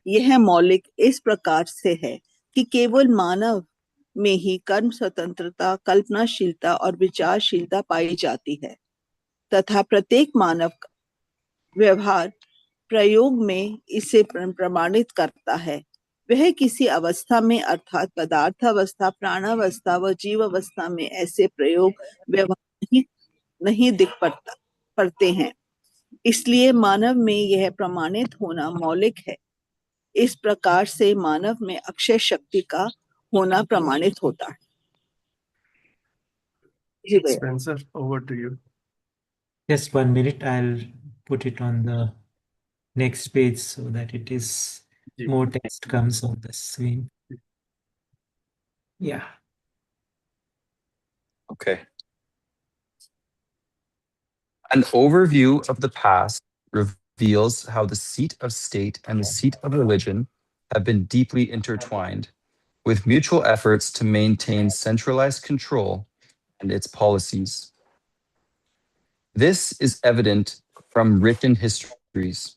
यह मौलिक इस प्रकार से है कि केवल मानव में ही कर्म स्वतंत्रता, कल्पनाशीलता और विचारशीलता पाई जाती है तथा प्रत्येक मानव व्यवहार प्रयोग में इसे प्रमाणित करता है। वह किसी अवस्था में अर्थात पदार्थ अवस्था, प्राणावस्था व जीव अवस्था में ऐसे प्रयोग व्यवहार नहीं दिख पड़ते हैं। इसलिए मानव में यह प्रमाणित होना मौलिक है। इस प्रकार से मानव में अक्षय शक्ति का होना प्रमाणित होता है। जी भैया। Spencer, over to you. Just 1 minute, I'll put it on the next page so that it is ji. more text comes on the screen. Yeah. Okay. An overview of the past reveals how the seat of state and the seat of religion have been deeply intertwined, with mutual efforts to maintain centralized control and its policies. This is evident from written histories.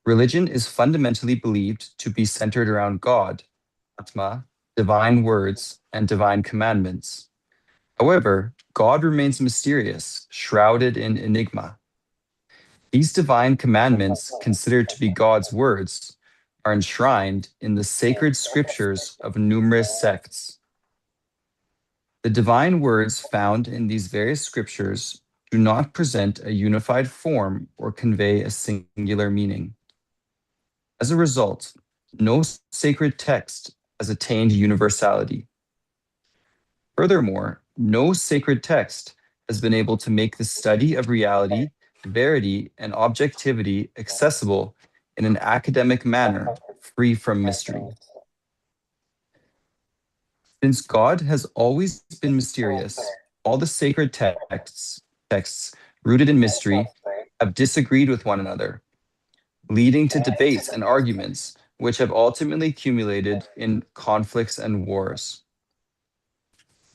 Religion is fundamentally believed to be centered around God, Atma, divine words, and divine commandments. However, God remains mysterious, shrouded in enigma. These divine commandments, considered to be God's words, are enshrined in the sacred scriptures of numerous sects. The divine words found in these various scriptures do not present a unified form or convey a singular meaning. As a result, no sacred text has attained universality. Furthermore, no sacred text has been able to make the study of reality, verity, and objectivity accessible in an academic manner, free from mystery. Since God has always been mysterious, all the sacred texts rooted in mystery have disagreed with one another, leading to debates and arguments which have ultimately accumulated in conflicts and wars.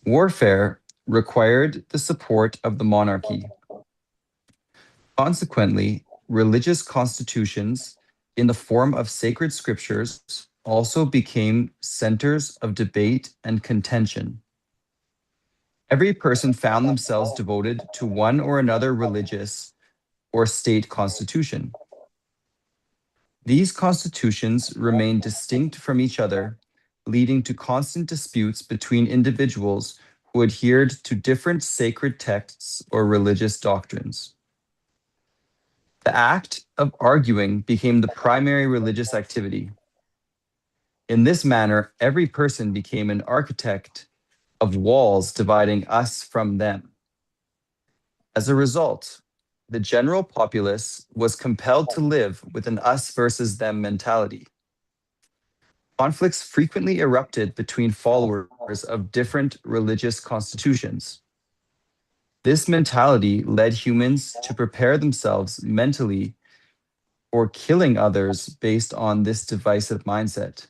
Warfare required the support of the monarchy. Consequently, religious constitutions in the form of sacred scriptures also became centers of debate and contention. Every person found themselves devoted to one or another religious or state constitution. These constitutions remained distinct from each other, leading to constant disputes between individuals who adhered to different sacred texts or religious doctrines. The act of arguing became the primary religious activity. In this manner, every person became an architect of walls dividing us from them. As a result, the general populace was compelled to live with an us versus them mentality. Conflicts frequently erupted between followers of different religious constitutions. This mentality led humans to prepare themselves mentally for killing others based on this divisive mindset.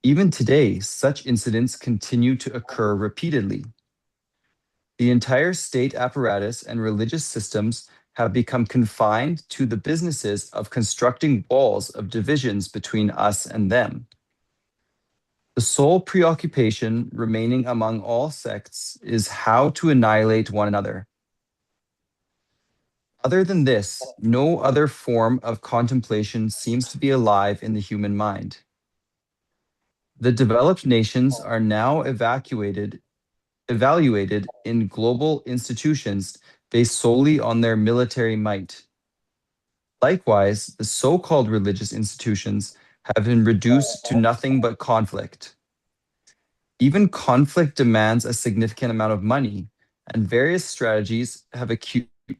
Even today, such incidents continue to occur repeatedly. The entire state apparatus and religious systems have become confined to the businesses of constructing walls of divisions between us and them. The sole preoccupation remaining among all sects is how to annihilate one another. Other than this, no other form of contemplation seems to be alive in the human mind. The developed nations are now evaluated in global institutions based solely on their military might. Likewise, the so-called religious institutions have been reduced to nothing but conflict. Even conflict demands a significant amount of money, and various strategies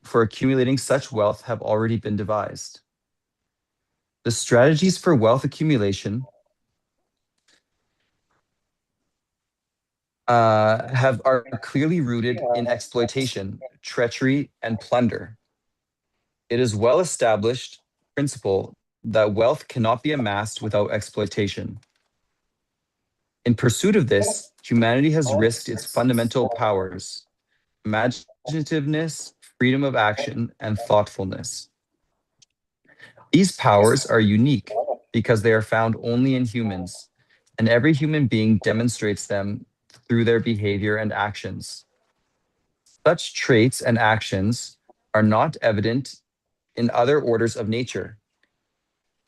for accumulating such wealth have already been devised. The strategies for wealth accumulation are clearly rooted in exploitation, treachery, and plunder. It is well established principle that wealth cannot be amassed without exploitation. In pursuit of this, humanity has risked its fundamental powers, imaginativeness, freedom of action, and thoughtfulness. These powers are unique because they are found only in humans, and every human being demonstrates them through their behavior and actions. Such traits and actions are not evident in other orders of nature,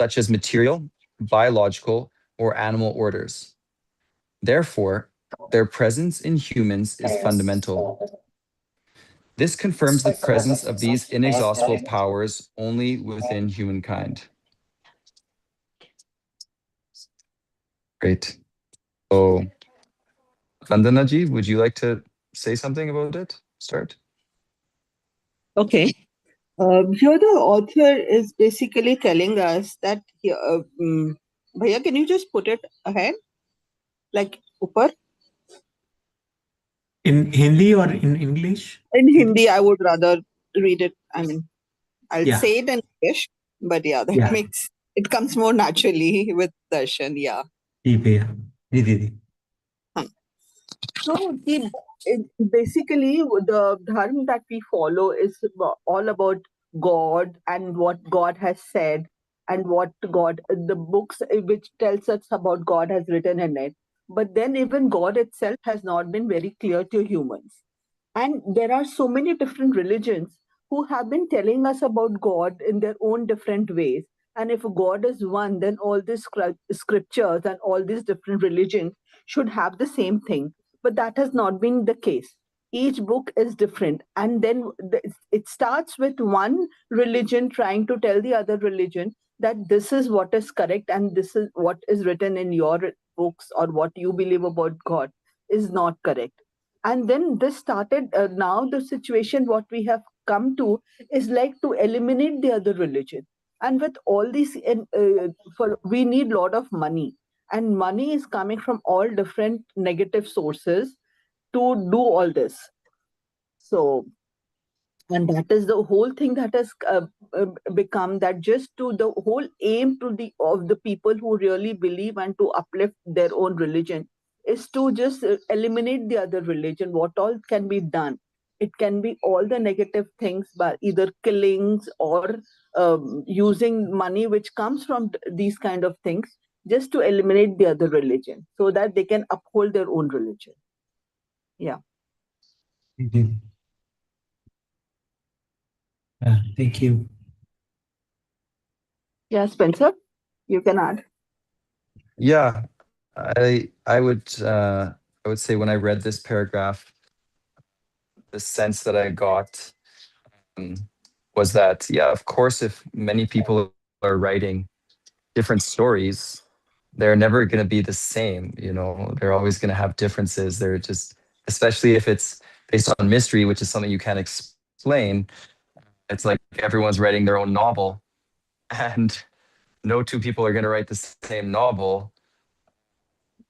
such as material, biological, or animal orders. Therefore, their presence in humans is fundamental. This confirms the presence of these inexhaustible powers only within humankind. Great. So, Vandanaji, would you like to say something about it? Start. Okay. Here the author is basically telling us that here, Bhaiya, can you just put it ahead? Like upar? In Hindi or in English? In Hindi, I would rather read it. I mean, I'll Yeah. say it in English, but yeah, that Yeah. makes it comes more naturally with darshan. Yeah. जी भैया जी दीदी So basically, the dharma that we follow is all about God and what God has said and what God, the books which tells us about God has written in it. But then even God itself has not been very clear to humans. And there are so many different religions who have been telling us about God in their own different ways. And if God is one, then all these scriptures and all these different religions should have the same thing. But that has not been the case. Each book is different. And then it starts with one religion trying to tell the other religion that this is what is correct and this is what is written in your books or what you believe about God is not correct. And then this started, now the situation what we have come to is like to eliminate the other religion. And with all these for we need lot of money, and money is coming from all different negative sources to do all this. So, and that is the whole thing that has become that just to the whole aim to the of the people who really believe and to uplift their own religion is to just eliminate the other religion. What all can be done? It can be all the negative things by either killings or using money which comes from these kind of things, just to eliminate the other religion so that they can uphold their own religion. Yeah. Thank you. Yeah, Spencer, you can add. Yeah, I would say when I read this paragraph, the sense that I got was that, yeah, of course, if many people are writing different stories, they're never going to be the same. You know, they're always going to have differences. They're just, especially if it's based on mystery, which is something you can't explain. It's like everyone's writing their own novel, and no two people are going to write the same novel.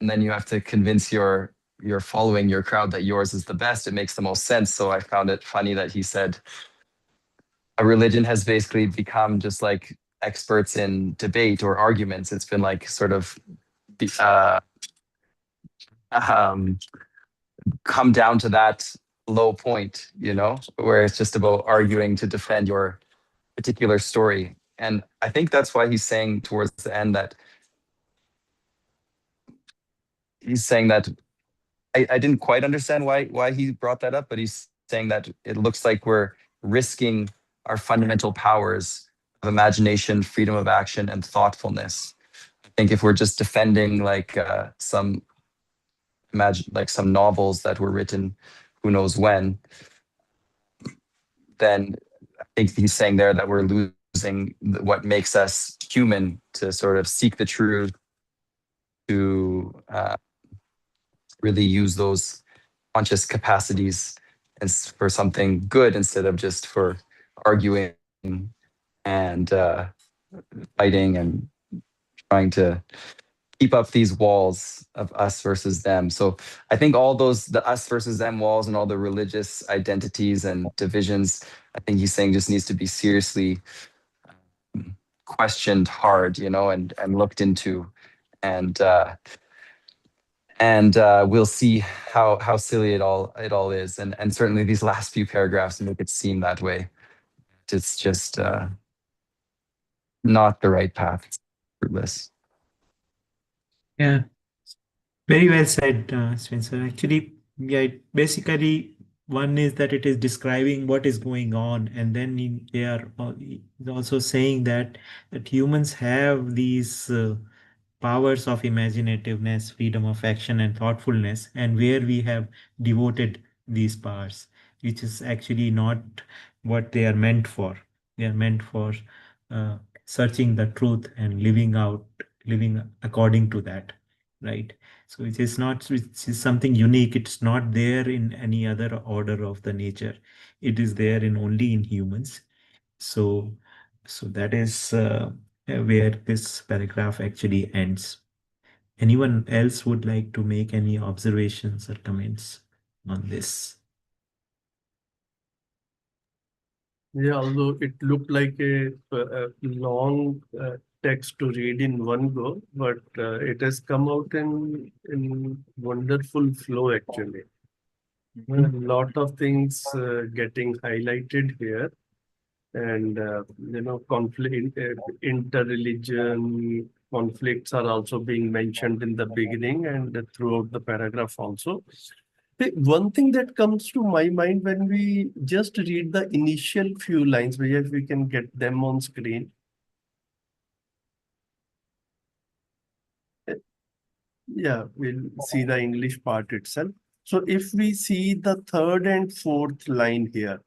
And then you have to convince your following, your crowd, that yours is the best. It makes the most sense. So I found it funny that he said a religion has basically become just like experts in debate or arguments. It's been like sort of um, come down to that low point, you know, where it's just about arguing to defend your particular story. And I think that's why he's saying towards the end that I didn't quite understand why he brought that up, but he's saying that it looks like we're risking our fundamental powers of imagination, freedom of action, and thoughtfulness. I think if we're just defending like some novels that were written who knows when, then I think he's saying there that we're losing what makes us human, to sort of seek the truth, to really use those conscious capacities for something good instead of just for arguing and fighting and trying to keep up these walls of us versus them. So I think all those, the us versus them walls and all the religious identities and divisions, I think he's saying just needs to be seriously questioned hard, and looked into. And we'll see how silly it all is. And certainly these last few paragraphs make it seem that way. It's just not the right path. It's fruitless. Yeah, very well said, Spencer. Actually, yeah, basically, one is that it is describing what is going on, and then they are also saying that humans have these powers of imaginativeness, freedom of action, and thoughtfulness, and where we have devoted these powers, which is actually not what they are meant for. They are meant for uh, searching the truth and living according to that, right? So it is not, it is something unique. It's not there in any other order of the nature. It is there in only in humans. So, so that is where this paragraph actually ends. Anyone else would like to make any observations or comments on this? Yeah, although it looked like a long text to read in one go, but it has come out in wonderful flow actually. A lot of things getting highlighted here, and conflict, interreligion conflicts are also being mentioned in the beginning and throughout the paragraph also. One thing that comes to my mind when we just read the initial few lines, if we can get them on screen. Yeah, we'll see the English part itself. So if we see the third and fourth line here,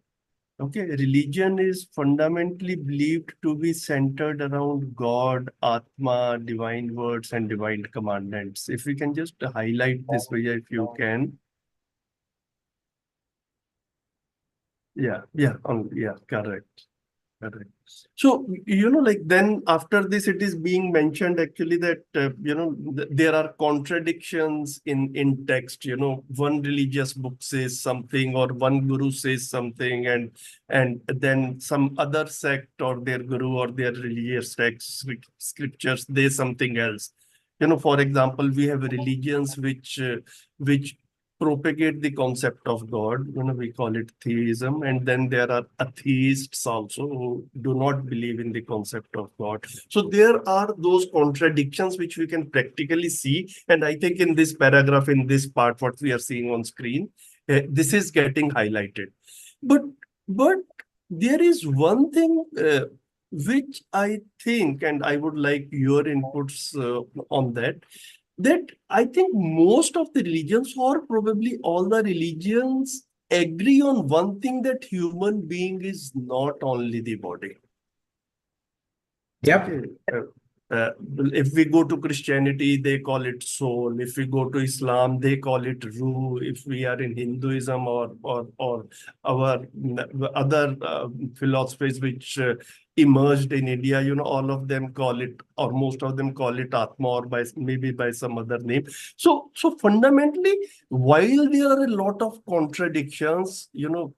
okay, religion is fundamentally believed to be centered around God, Atma, divine words, and divine commandments. If we can just highlight this, Vijay, if you can. Yeah, correct. Correct. So, like then after this, it is being mentioned actually that, there are contradictions in text, one religious book says something or one guru says something, and then some other sect or their guru or their religious text scriptures, they something else. For example, we have religions which propagate the concept of God. We call it theism. And then there are atheists also who do not believe in the concept of God. So there are those contradictions which we can practically see. And I think in this paragraph, in this part, what we are seeing on screen, this is getting highlighted. But there is one thing which I think, and I would like your inputs on that I think most of the religions, or probably all the religions, agree on one thing, that human being is not only the body. Yep. Okay. If we go to Christianity, they call it soul. If we go to Islam, they call it ruh. If we are in Hinduism or our other philosophies which emerged in India, all of them call it, or most of them call it Atma, or maybe by some other name. So fundamentally, while there are a lot of contradictions,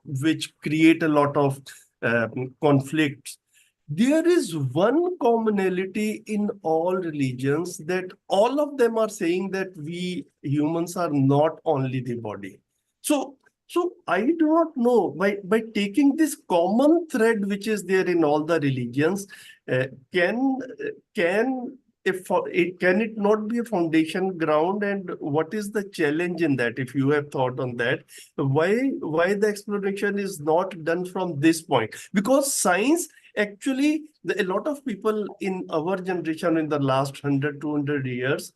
which create a lot of conflicts, there is one commonality in all religions, that all of them are saying that we humans are not only the body. So I do not know, by taking this common thread which is there in all the religions, can can it not be a foundation ground, and what is the challenge in that? If you have thought on that, why the exploration is not done from this point? Because science actually, a lot of people in our generation in the last 100 200 years,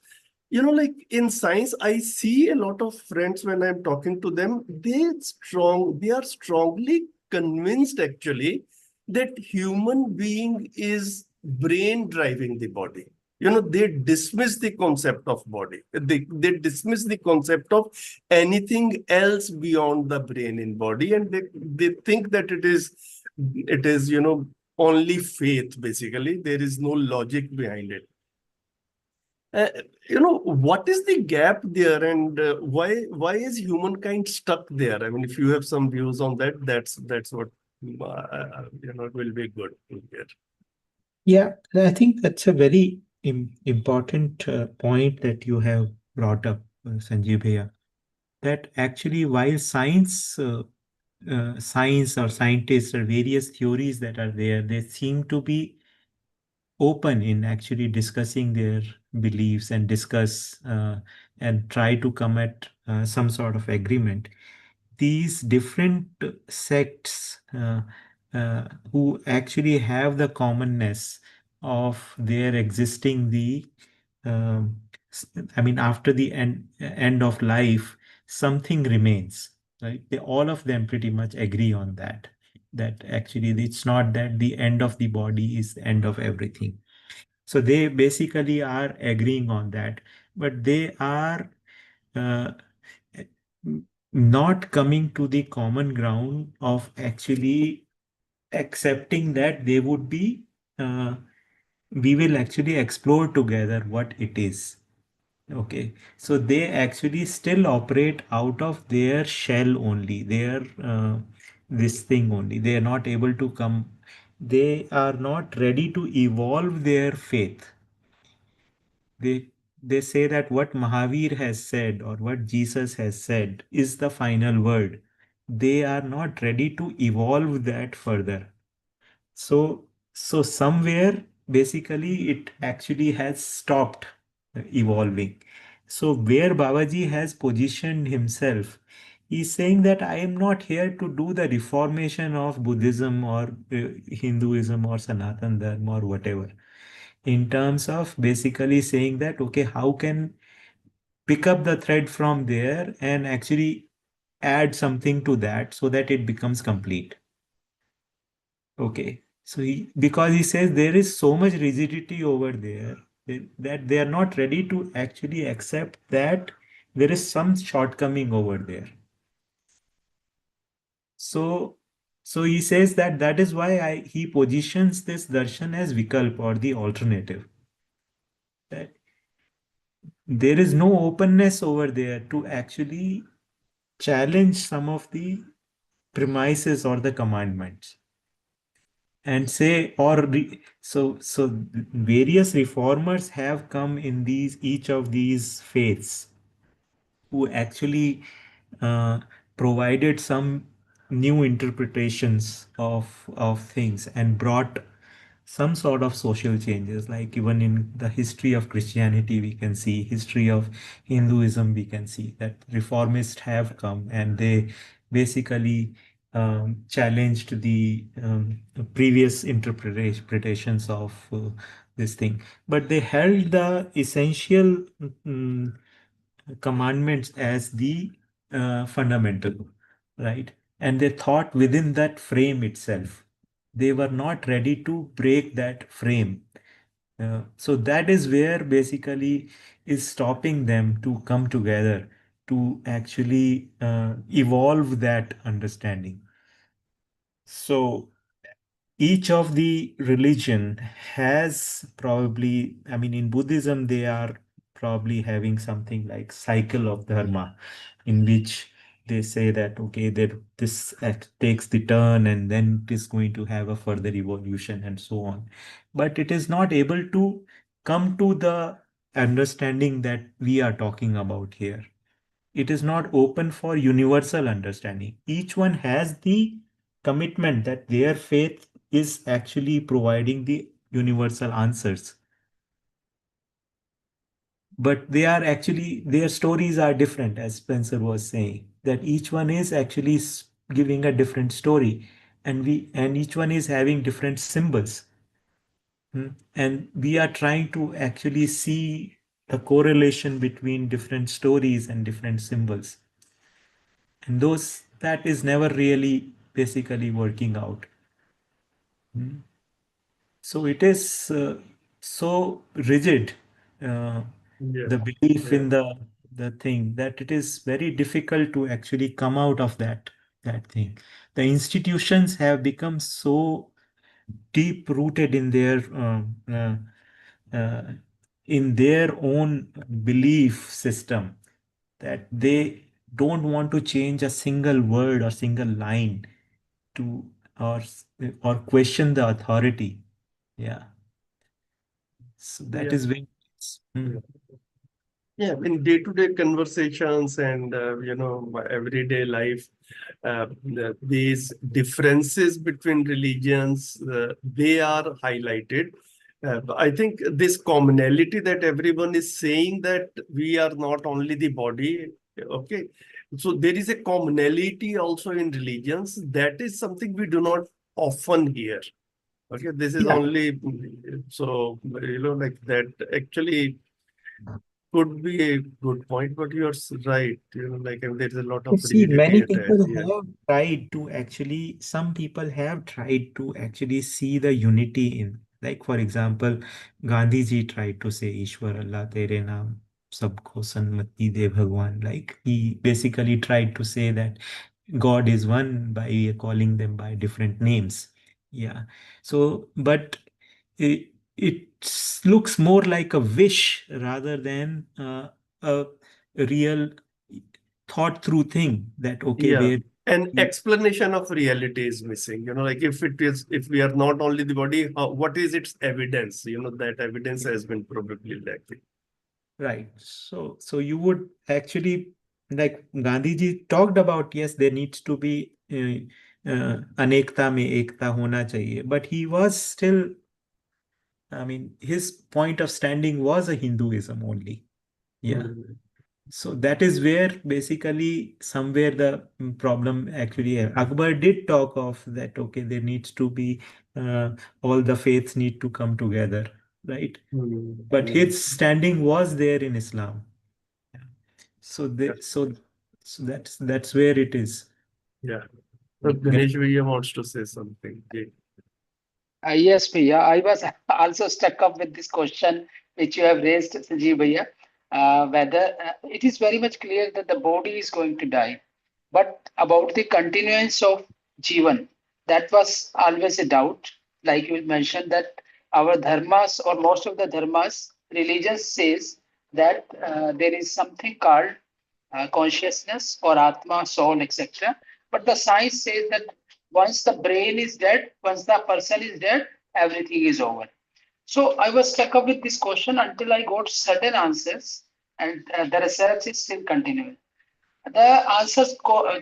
like in science, I see a lot of friends when I'm talking to them, they are strongly convinced actually that human being is brain driving the body. They dismiss the concept of body. They dismiss the concept of anything else beyond the brain in body, and they think that it is only faith. Basically, there is no logic behind it. What is the gap there, and why is humankind stuck there? I mean, if you have some views on that, that's what it will be good to hear. Yeah, I think that's a very important point that you have brought up, Sanjeev Bhaiya, that actually while science or scientists or various theories that are there, they seem to be open in actually discussing their beliefs and discuss and try to come at some sort of agreement. These different sects who actually have the commonness of their existing the um, I mean, after the end of life, something remains, right? All of them pretty much agree on that. That actually, it's not that the end of the body is the end of everything. So they basically are agreeing on that, but they are uh, not coming to the common ground of actually accepting that they would be. We will actually explore together what it is. Okay, so they actually still operate out of their shell only, their this thing only. They are not able to come, they are not ready to evolve their faith. They say that what Mahavir has said or what Jesus has said is the final word. They are not ready to evolve that further. So somewhere basically it actually has stopped evolving. So where Babaji has positioned himself, he's saying that I am not here to do the reformation of Buddhism or Hinduism or Sanatan Dharma or whatever. In terms of basically saying that, okay, how can pick up the thread from there and actually add something to that so that it becomes complete. Okay. So because he says there is so much rigidity over there that they are not ready to actually accept that there is some shortcoming over there. So, so he says that that is why he positions this darshan as vikalp or the alternative. That there is no openness over there to actually challenge some of the premises or the commandments and say so various reformers have come in these each of these faiths who actually uh, provided some new interpretations of things and brought some sort of social changes. Like even in the history of Christianity we can see, history of Hinduism we can see that reformists have come and they basically challenged the previous interpretations of this thing, but they held the essential mm, commandments as the fundamental, right? And they thought within that frame itself. They were not ready to break that frame. So that is where basically is stopping them to come together to actually evolve that understanding. So each of the religion has probably, I mean, in Buddhism, they are probably having something like cycle of dharma, in which they say that, okay, that this act takes the turn and then it is going to have a further evolution and so on. But it is not able to come to the understanding that we are talking about here. It is not open for universal understanding. Each one has the commitment that their faith is actually providing the universal answers. but they are actually, their stories are different, as Spencer was saying, that each one is actually giving a different story, and each one is having different symbols. And we are trying to actually see the correlation between different stories and different symbols, and those, that is never really basically working out. So it is so rigid, uh, Yeah. the belief Yeah. in the thing, that it is very difficult to actually come out of that thing. The institutions have become so deep rooted uh, in their own belief system, that they don't want to change a single word or single line to, or or question the authority. Yeah. So that Yeah. is very. Yeah. Yeah, in day-to-day conversations and my everyday life, these differences between religions, they are highlighted. I think this commonality that everyone is saying, that we are not only the body, okay. So there is a commonality also in religions. That is something we do not often hear. Okay, this is Yeah. only, so like that actually could be a good point, but you're right. Like there's a lot You of see, rigidity many attached. people Yeah. have tried to actually, some people have tried to actually see the unity in, like, for example, Gandhi ji tried to say, Ishwar Allah Tere Naam Sabko Sanmati De Bhagwan. Like, he basically tried to say that God is one by calling them by different names. Yeah. So, but it looks more like a wish rather than a real thought through thing, that okay, Yeah. where. An explanation of reality is missing. Like if we are not only the body, what is its evidence? That evidence has been probably lacking. Right. So you would actually, like Gandhi talked about, yes, there needs to be anekta mein ekta hona chahiye, but he was still, I mean, his point of standing was a Hinduism only. Yeah. Mm. So that is where basically somewhere the problem actually, Akbar did talk of that, okay, there needs to be all the faiths need to come together, right? Mm. But Mm. his standing was there in Islam. So they, so that's where it is. Yeah. So Ganesh Bhaiya wants to say something. Yeah. Yes, Bhaiya. I was also stuck up with this question which you have raised, Sanjeev Bhaiya. Whether it is very much clear that the body is going to die, but about the continuance of Jivan, that was always a doubt. Like you mentioned, that our dharmas or most of the dharmas, religion says that there is something called consciousness or atma, soul, etc. But the science says that once the brain is dead, once the person is dead, everything is over. So I was stuck up with this question until I got certain answers, and the research is still continuing. The answers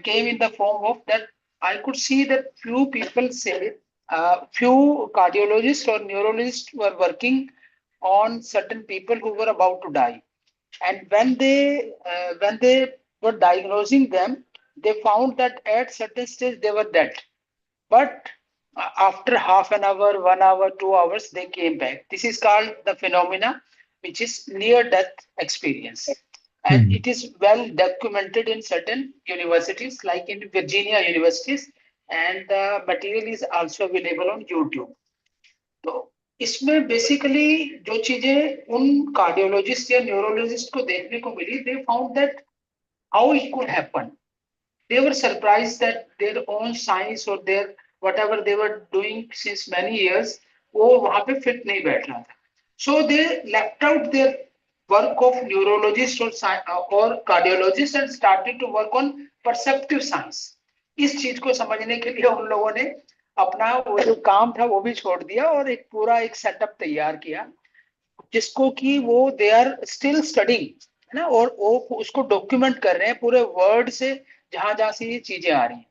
came in the form of that I could see that few people say, few cardiologists or neurologists were working on certain people who were about to die, and when they were diagnosing them, they found that at certain stage they were dead, but after half an hour, 1 hour, 2 hours, they came back. This is called the phenomena, which is near death experience. And Hmm. it is well documented in certain universities, like in Virginia universities, and the material is also available on YouTube. तो इसमें basically जो चीजें उन cardiologist या neurologist को देखने को मिली, they found that how it could happen. They were surprised that their own science or their whatever they were doing since many years, वो वहां पे फिट नहीं बैठ रहा था. So they left out their work of neurologist or cardiologist and started to work on perceptive science. इस चीज को समझने के लिए उन लोगों ने अपना वो जो काम था वो भी छोड़ दिया और एक पूरा एक सेटअप तैयार किया, जिसको कि वो दे आर स्टिल स्टडिंग, है ना, और वो उसको डॉक्यूमेंट कर रहे हैं पूरे वर्ड से, जहां जहां से ये चीजें आ रही हैं.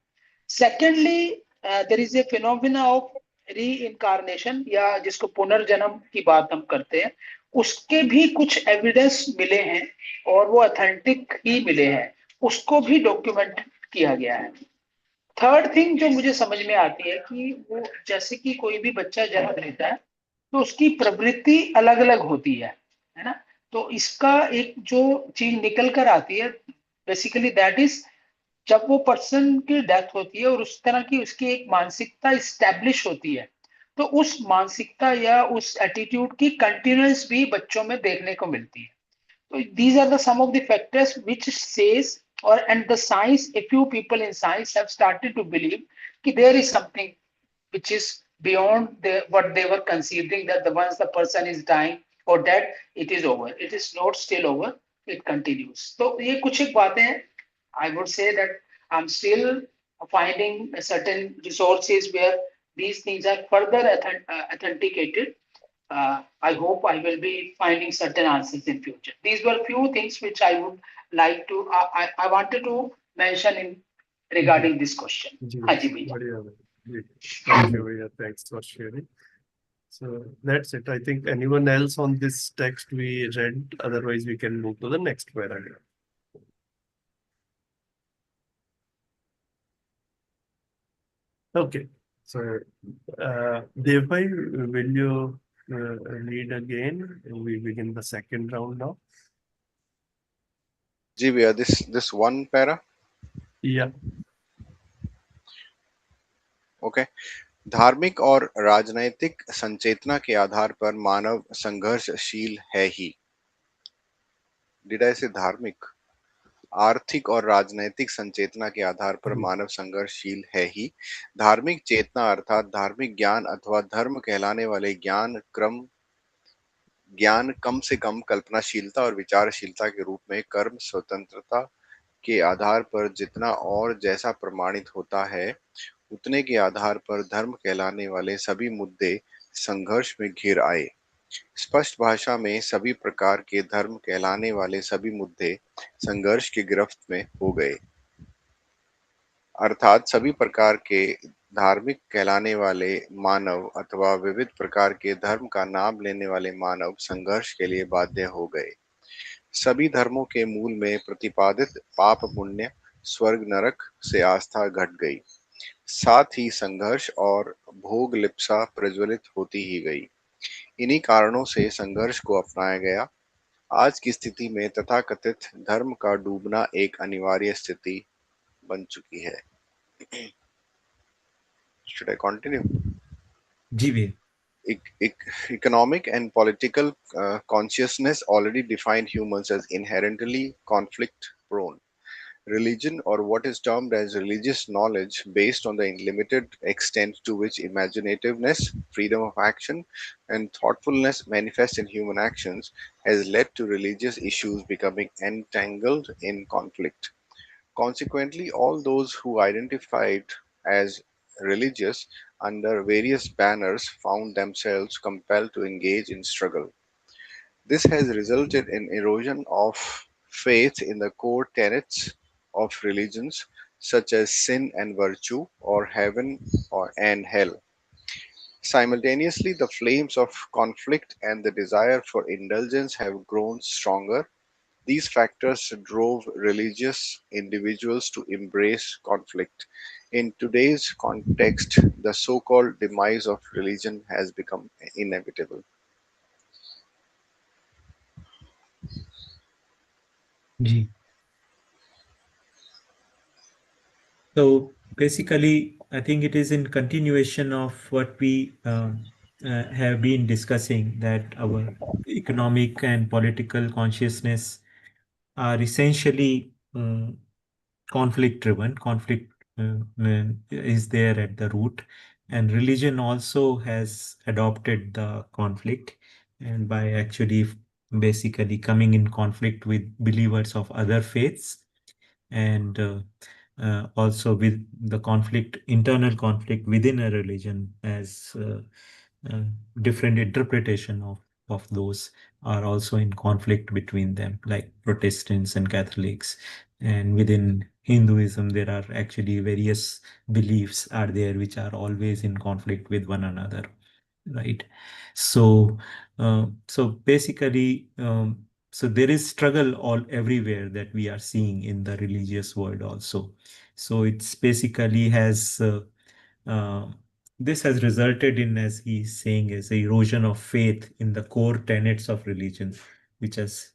Secondly, there is a phenomena of री इनकारनेशन, या जिसको पुनर्जन्म की बात हम करते हैं, उसके भी कुछ एविडेंस मिले हैं और वो ऑथेंटिक ही मिले हैं, उसको भी डॉक्यूमेंट किया गया है। थर्ड थिंग जो मुझे समझ में आती है कि वो जैसे कि कोई भी बच्चा जन्म लेता है तो उसकी प्रवृत्ति अलग अलग होती है ना। तो इसका एक जो चीज निकल कर आती है बेसिकली दैट इज जब वो पर्सन की डेथ होती है और उस तरह की उसकी एक मानसिकता स्टैब्लिश होती है, तो उस मानसिकता या उस एटीट्यूड की कंटिन्यूस भी बच्चों में देखने को मिलती है। So these are the some of the factors which says or and the science, a few people in science have started to believe that there is something which is beyond what they were considering, that the once the person is dying or dead, it is over. It is not still over. It continues. So ये कुछ एक बातें हैं. I would say that I'm still finding certain resources where these things are further authenticated. I hope I will be finding certain answers in future. These were few things which I would like to, I wanted to mention in regarding this question. Ji, Haji bhaiya. बढ़िया भाई, thank you भैया, thanks for sharing. So that's it. I think anyone else on this text we read, otherwise we can move to the next paragraph. Okay, so Devbhai, will you read again? We begin the second round now. जी भैया, this one para. Yeah. Okay. धार्मिक और राजनैतिक संचेतना के आधार पर मानव संघर्षशील है ही। Did I से धार्मिक? आर्थिक और राजनैतिक संचेतना के आधार पर मानव संघर्षशील है ही। धार्मिक चेतना अर्थात धार्मिक ज्ञान अथवा धर्म कहलाने वाले ज्ञान कम से कम कल्पनाशीलता और विचारशीलता के रूप में कर्म स्वतंत्रता के आधार पर जितना और जैसा प्रमाणित होता है, उतने के आधार पर धर्म कहलाने वाले सभी मुद्दे संघर्ष में घिर आए। स्पष्ट भाषा में सभी प्रकार के धर्म कहलाने वाले सभी मुद्दे संघर्ष की गिरफ्त में हो गए। अर्थात सभी प्रकार के धार्मिक कहलाने वाले मानव अथवा विविध प्रकार के धर्म का नाम लेने वाले मानव संघर्ष के लिए बाध्य हो गए। सभी धर्मों के मूल में प्रतिपादित पाप पुण्य, स्वर्ग नरक से आस्था घट गई। साथ ही संघर्ष और भोग लिप्सा प्रज्वलित होती ही गई। इन्हीं कारणों से संघर्ष को अपनाया गया। आज की स्थिति में तथाकथित धर्म का डूबना एक अनिवार्य स्थिति बन चुकी है। Should I continue? जी भैया। Economic and political consciousness already define humans as inherently conflict prone. Religion, or what is termed as religious knowledge, based on the limited extent to which imaginativeness, freedom of action, and thoughtfulness manifest in human actions, has led to religious issues becoming entangled in conflict. Consequently, all those who identified as religious under various banners found themselves compelled to engage in struggle. This has resulted in erosion of faith in the core tenets of religions, such as sin and virtue, or heaven and hell. Simultaneously, the flames of conflict and the desire for indulgence have grown stronger. These factors drove religious individuals to embrace conflict. In today's context, the so-called demise of religion has become inevitable. Ji. So basically, I think it is in continuation of what we have been discussing, that our economic and political consciousness are essentially conflict driven. Conflict is there at the root, and religion also has adopted the conflict, and by actually basically coming in conflict with believers of other faiths, and also with the conflict, internal conflict within a religion, as uh, different interpretation of those are also in conflict between them, like Protestants and Catholics. And within Hinduism, there are actually various beliefs are there which are always in conflict with one another. right? So so basically so there is struggle all everywhere that we are seeing in the religious world also. So it's basically has uh, this has resulted in, as he's saying, as a erosion of faith in the core tenets of religion, which is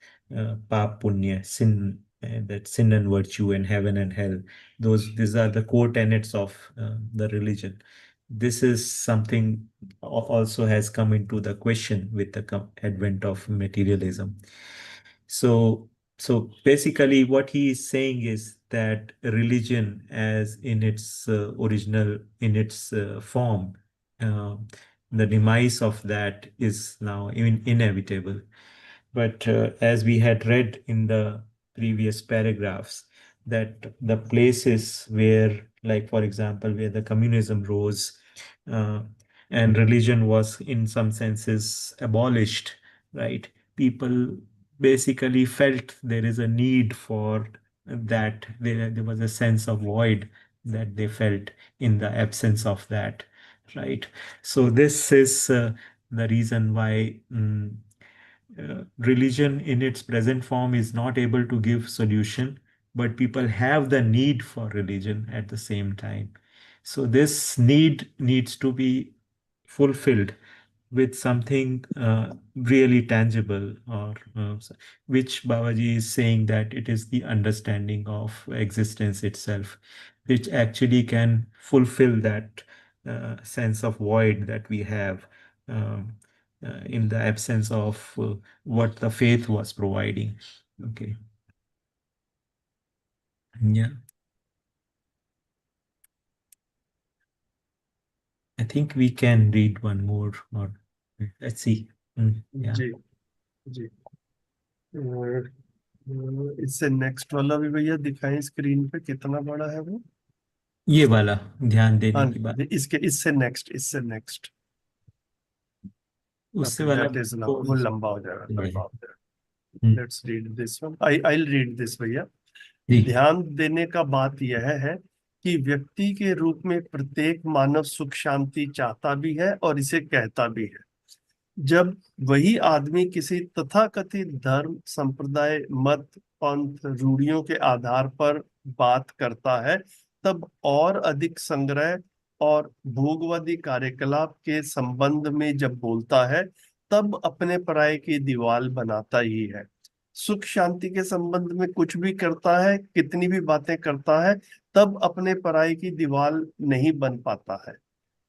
pap punya, sin, that sin and virtue, and heaven and hell. These are the core tenets of the religion. This is something also has come into the question with the advent of materialism. So, so basically, what he is saying is that religion, as in its original, in its form, uh, the demise of that is now inevitable. But as we had read in the previous paragraphs, that the places where, like for example, where the communism rose, uh, and religion was in some senses abolished, right? People basically felt there is a need for that. There was a sense of void that they felt in the absence of that, right? So this is the reason why religion in its present form is not able to give solution, but people have the need for religion at the same time. So this need needs to be fulfilled with something really tangible, or which Babaji is saying that it is the understanding of existence itself, which actually can fulfill that sense of void that we have um, in the absence of what the faith was providing. Okay. Yeah. I think we can read one more, or let's see. Yeah. जी जी इससे next वाला भी भैया दिखाएं screen पे, कितना बड़ा है वो? ये वाला ध्यान देने हाँ की बात, इसके इससे नेक्स्ट उससे okay, वाला that is तो वो लंबा हो जाएगा, है। लंबा हो जाएगा. हम्म, Let's read this one. I'll read this भैया. जी ध्यान देने का बात यह है कि व्यक्ति के रूप में प्रत्येक मानव सुख शांति चाहता भी है और इसे कहता भी है. जब वही आदमी किसी तथाकथित धर्म, संप्रदाय, मत, पंथ, रूढ़ियों के आधार पर बात करता है, तब और अधिक संग्रह और भोगवादी कार्यकलाप के संबंध में जब बोलता है, तब अपने पराये की दीवार बनाता ही है. सुख शांति के संबंध में कुछ भी करता है, कितनी भी बातें करता है, तब अपने पराये की दीवार नहीं बन पाता है.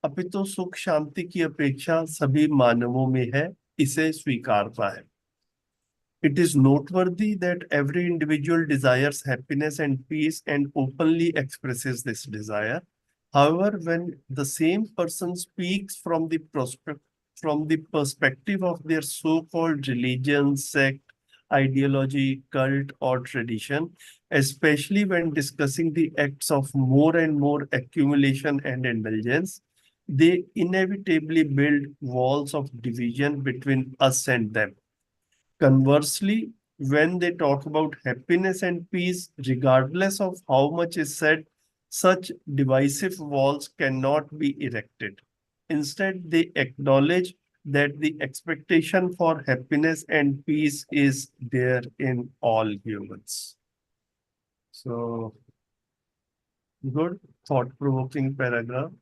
अपितु सुख शांति की अपेक्षा सभी मानवों में है, इसे स्वीकारता है. It is noteworthy that every individual desires happiness and peace and openly expresses this desire. However, when the same person speaks from the perspective of their so-called religion, sect, ideology, cult, or tradition, especially when discussing the acts of more and more accumulation and indulgence, they inevitably build walls of division between us and them. Conversely, when they talk about happiness and peace, regardless of how much is said, such divisive walls cannot be erected. Instead, they acknowledge that the expectation for happiness and peace is there in all humans. So, good, thought-provoking paragraph.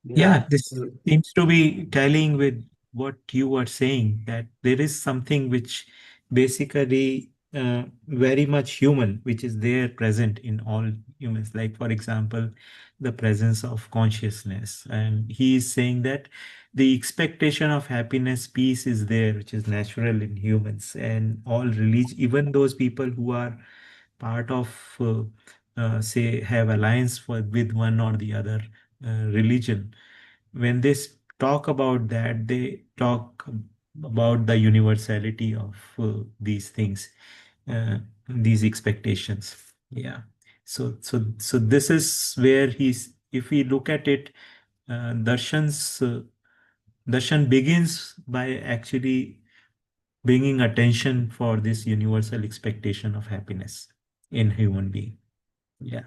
Yeah, this seems to be tallying with what you were saying, that there is something which basically very much human, which is there present in all humans. Like, for example, the presence of consciousness. And he is saying that the expectation of happiness, peace is there, which is natural in humans. And all religion, even those people who are part of, say, have alliance with one or the other religion, when they talk about that, they talk about the universality of these things, these expectations. Yeah. So this is where he's. If we look at it, darshan begins by actually bringing attention for this universal expectation of happiness in human being. Yeah.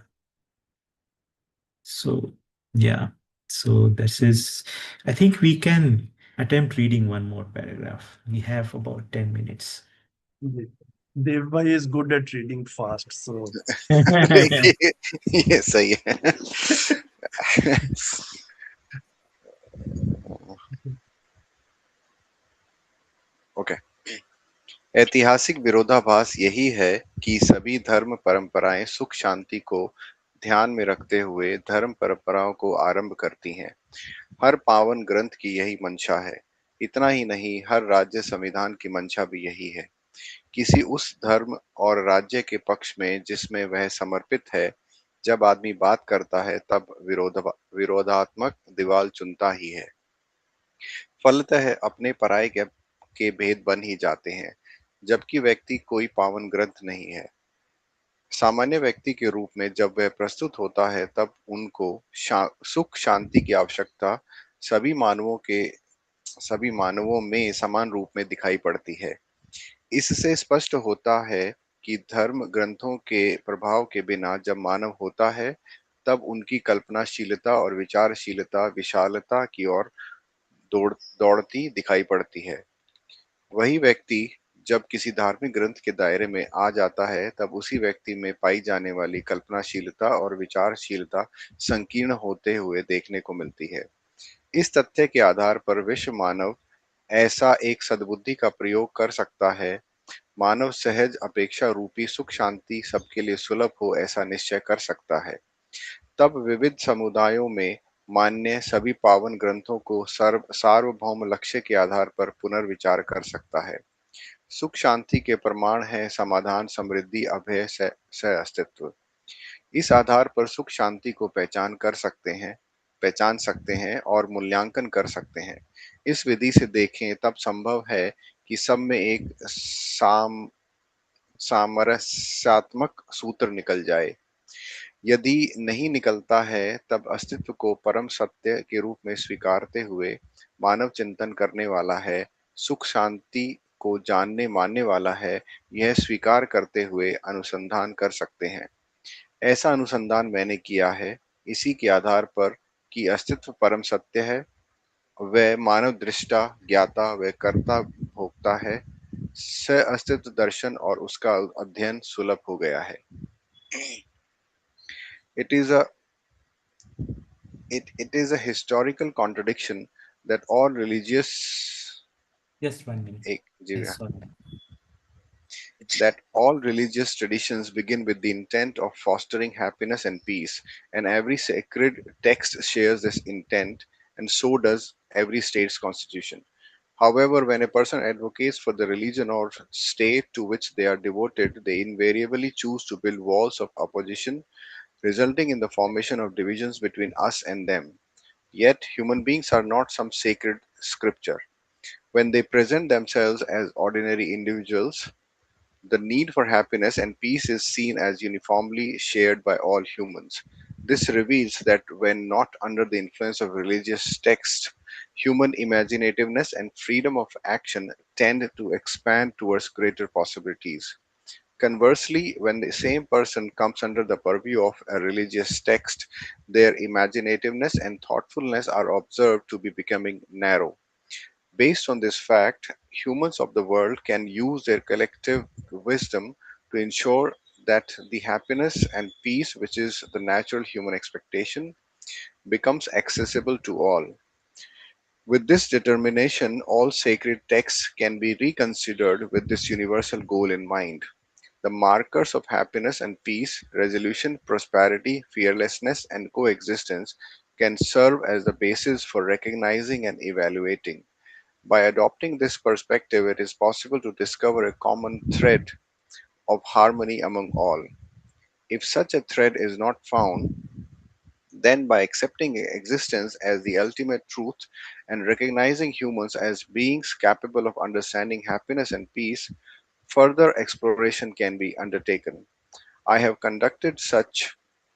So, yeah. So this is, I think we can attempt reading one more paragraph. We have about 10 minutes. Yeah. Devbhai is good at reading fast, so ये सही है. Okay. ऐतिहासिक विरोधाभास यही है कि सभी धर्म परंपराएं सुख शांति को ध्यान में रखते हुए धर्म परंपराओं को आरंभ करती हैं. हर पावन ग्रंथ की यही मंशा है. इतना ही नहीं, हर राज्य संविधान की मंशा भी यही है. किसी उस धर्म और राज्य के पक्ष में जिसमें वह समर्पित है, जब आदमी बात करता है तब विरोधात्मक दीवार चुनता ही है. फलतः अपने पराये के भेद बन ही जाते हैं, जबकि व्यक्ति कोई पावन ग्रंथ नहीं है. सामान्य व्यक्ति के रूप में जब वह प्रस्तुत होता है तब उनको सुख शांति की आवश्यकता सभी मानवों के सभी मानवों में समान रूप में दिखाई पड़ती है. इससे स्पष्ट होता है कि धर्म ग्रंथों के प्रभाव के बिना जब मानव होता है, तब उनकी कल्पनाशीलता और विचारशीलता विशालता की ओर दौड़ती दिखाई पड़ती है. वही व्यक्ति जब किसी धार्मिक ग्रंथ के दायरे में आ जाता है, तब उसी व्यक्ति में पाई जाने वाली कल्पनाशीलता और विचारशीलता संकीर्ण होते हुए देखने को मिलती है. इस तथ्य के आधार पर विश्व मानव ऐसा एक सद्बुद्धि का प्रयोग कर सकता है, मानव सहज अपेक्षा रूपी सुख शांति सबके लिए सुलभ हो ऐसा निश्चय कर सकता है. तब विविध समुदायों में मान्य सभी पावन ग्रंथों को सार्वभौम लक्ष्य के आधार पर पुनर्विचार कर सकता है. सुख शांति के प्रमाण है समाधान, समृद्धि, अभय, सह अस्तित्व. इस आधार पर सुख शांति को पहचान सकते हैं और मूल्यांकन कर सकते हैं. इस विधि से देखें तब संभव है कि सब में एक सामरस्यात्मक सूत्र निकल जाए. यदि नहीं निकलता है, तब अस्तित्व को परम सत्य के रूप में स्वीकारते हुए मानव चिंतन करने वाला है, सुख शांति को जानने मानने वाला है, यह स्वीकार करते हुए अनुसंधान कर सकते हैं. ऐसा अनुसंधान मैंने किया है. इसी के आधार पर कि अस्तित्व परम सत्य है, वह मानव दृष्टा, ज्ञाता व कर्ता भोक्ता है, स अस्तित्व दर्शन और उसका अध्ययन सुलभ हो गया है. It is a it is a historical contradiction that all religious Just 1 minute. एक जी Yes, हाँ, sorry. that all religious traditions begin with the intent of fostering happiness and peace, and every sacred text shares this intent, and so does every state's constitution. However, when a person advocates for the religion or state to which they are devoted, they invariably choose to build walls of opposition, resulting in the formation of divisions between us and them. Yet, human beings are not some sacred scripture. When they present themselves as ordinary individuals, the need for happiness and peace is seen as uniformly shared by all humans. This reveals that when not under the influence of religious texts, human imaginativeness and freedom of action tend to expand towards greater possibilities. Conversely, when the same person comes under the purview of a religious text, their imaginativeness and thoughtfulness are observed to be becoming narrow. Based on this fact, humans of the world can use their collective wisdom to ensure that the happiness and peace, which is the natural human expectation, becomes accessible to all. With this determination, all sacred texts can be reconsidered with this universal goal in mind. The markers of happiness and peace, resolution, prosperity, fearlessness, and coexistence can serve as the basis for recognizing and evaluating. By adopting this perspective, it is possible to discover a common thread of harmony among all. If such a thread is not found, then by accepting existence as the ultimate truth and recognizing humans as beings capable of understanding happiness and peace, further exploration can be undertaken. I have conducted such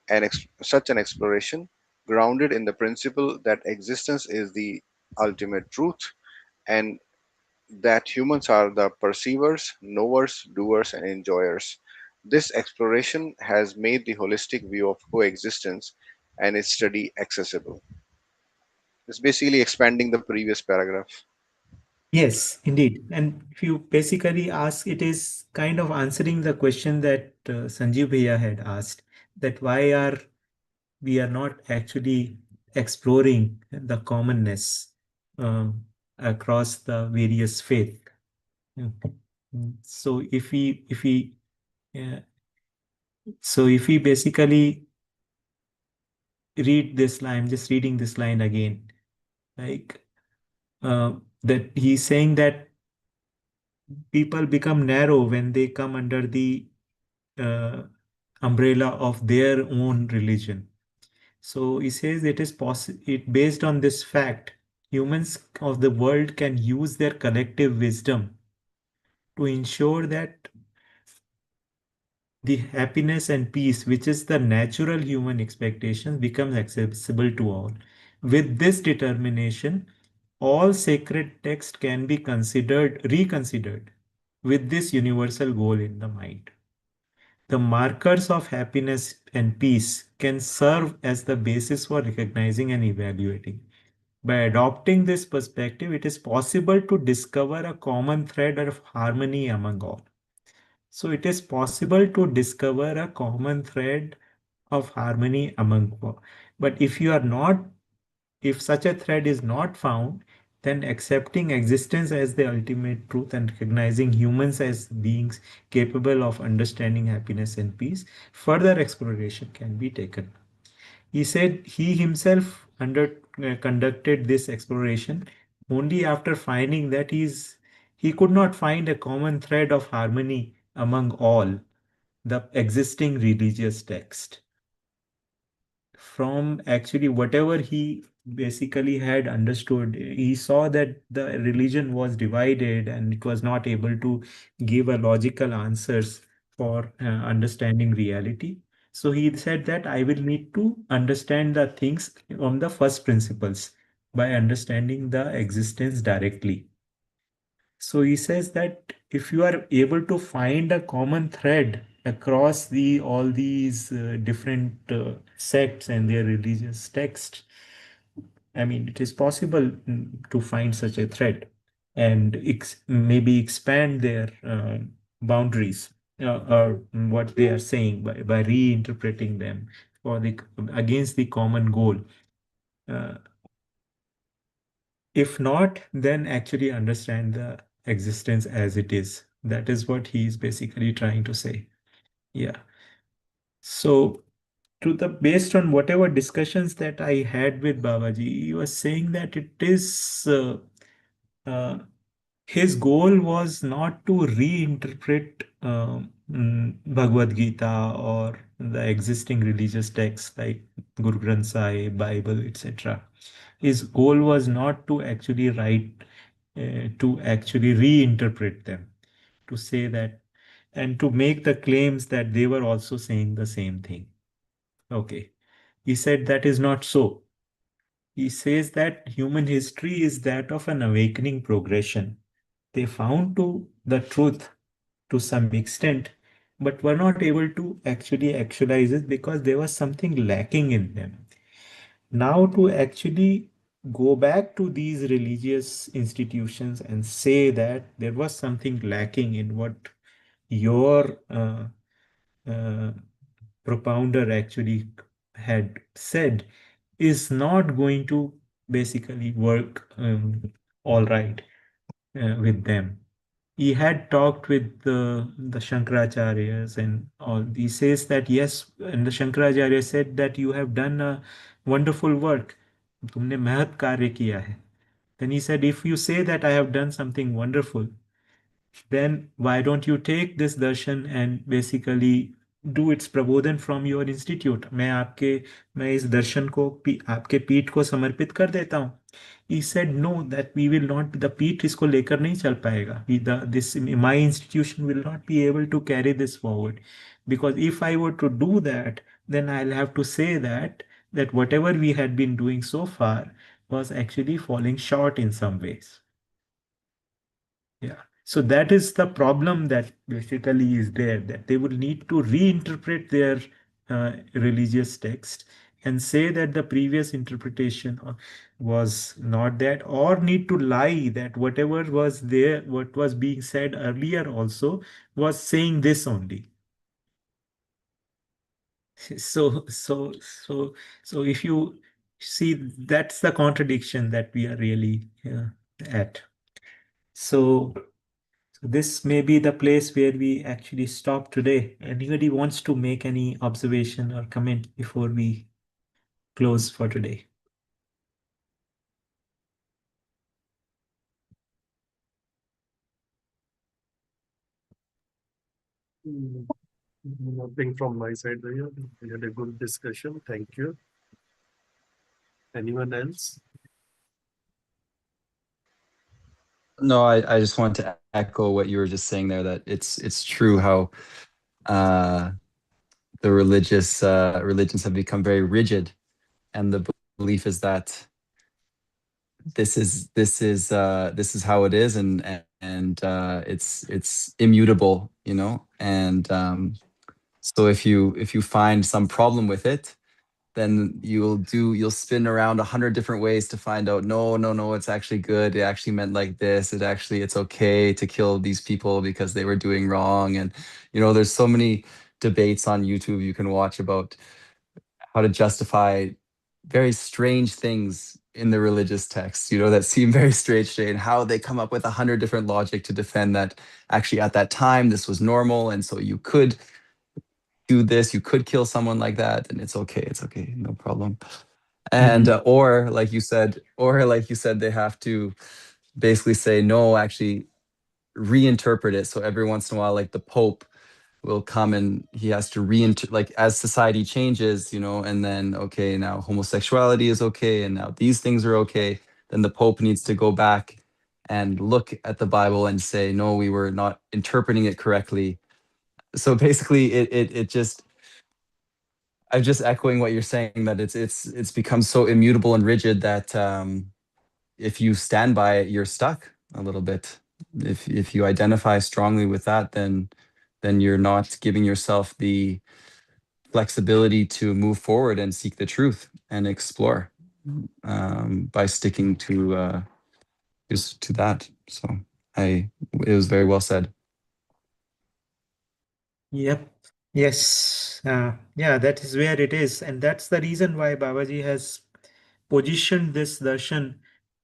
an exploration grounded in the principle that existence is the ultimate truth and that humans are the perceivers, knowers, doers, and enjoyers. This exploration has made the holistic view of coexistence and its study accessible. It's basically expanding the previous paragraph. Yes, indeed. And if you basically ask, it is kind of answering the question that Sanjeev Bhaiya had asked, that why are we are not actually exploring the commonness across the various faith. Okay. So uh, if we basically read this line, I'm just reading this line again, like that he's saying that people become narrow when they come under the uh, umbrella of their own religion. So he says it is possible, it based on this fact, humans of the world can use their collective wisdom to ensure that the happiness and peace, which is the natural human expectation, becomes accessible to all. With this determination, all sacred text can be reconsidered with this universal goal in the mind. The markers of happiness and peace can serve as the basis for recognizing and evaluating. By adopting this perspective, it is possible to discover a common thread of harmony among all. So it is possible to discover a common thread of harmony among all. But if such a thread is not found, then accepting existence as the ultimate truth and recognizing humans as beings capable of understanding happiness and peace, further exploration can be taken. He said he himself conducted this exploration only after finding that he could not find a common thread of harmony among all the existing religious text. From actually whatever he basically had understood, he saw that the religion was divided and it was not able to give a logical answers for understanding reality. So he said that I will need to understand the things from the first principles by understanding the existence directly. So he says that if you are able to find a common thread across the all these different sects and their religious texts, I mean, it is possible to find such a thread and maybe expand their boundaries or what they are saying by reinterpreting them for the against the common goal. Uh, If not, then actually understand the existence as it is. That is what he is basically trying to say. Yeah. So based on whatever discussions that I had with Babaji, he was saying that it is uh, his goal was not to reinterpret Bhagavad Gita or the existing religious texts like Guru Granth Sahib, Bible, etc. His goal was not to actually to actually reinterpret them, to say that, and to make the claims that they were also saying the same thing. Okay. He said that is not so. He says that human history is that of an awakening progression. They found to the truth to some extent, but were not able to actually actualize it because there was something lacking in them. Now, to actually go back to these religious institutions and say that there was something lacking in what your uh, propounder actually had said is not going to basically work all right with them. He had talked with the Shankaracharyas and all. He says that yes, and the Shankaracharya said that you have done a wonderful work. तुमने महत् कार्य किया है. Then he said, if you say that I have done something wonderful, then why don't you take this darshan and basically do its prabodhan from your institute? मैं इस दर्शन को आपके पीठ को समर्पित कर देता हूँ. He said no, that we will not, the पीठ इसको लेकर नहीं चल पाएगा. My institution will not be able to carry this forward, because if I were to do that, then I'll have to say that whatever we had been doing so far was actually falling short in some ways. Yeah. So that is the problem that basically is there, that they will need to reinterpret their religious text and say that the previous interpretation was not that, or need to lie that whatever was there, what was being said earlier also was saying this only. So if you see, that's the contradiction that we are really at. So this may be the place where we actually stop today. Anybody wants to make any observation or comment before we close for today? Nothing from my side, Bhaiya. We had a good discussion. Thank you. Anyone else? No, I just want to echo what you were just saying there, that it's true how the religions have become very rigid, and the belief is that this is how it is, and it's immutable, you know. And so if you find some problem with it, then you'll spin around 100 different ways to find out, no, it's actually good, it actually meant like this, it's okay to kill these people because they were doing wrong. And you know, there's so many debates on YouTube you can watch about how to justify very strange things in the religious texts, you know, that seem very strange, and how they come up with 100 different logic to defend that actually at that time this was normal, and so you could do this, you could kill someone like that, and it's okay, no problem. And or like you said, they have to basically say no, actually reinterpret it. So every once in a while, like the Pope will come and he has to reinter, like as society changes, you know, and then okay, now homosexuality is okay, and now these things are okay. Then the Pope needs to go back and look at the Bible and say, no, we were not interpreting it correctly. So basically, it just, I'm just echoing what you're saying, that it's become so immutable and rigid that if you stand by it, you're stuck a little bit. If you identify strongly with that, then you're not giving yourself the flexibility to move forward and seek the truth and explore by sticking to just to that. So it was very well said. Yep. Yes. Yeah, that is where it is. And that's the reason why Babaji has positioned this darshan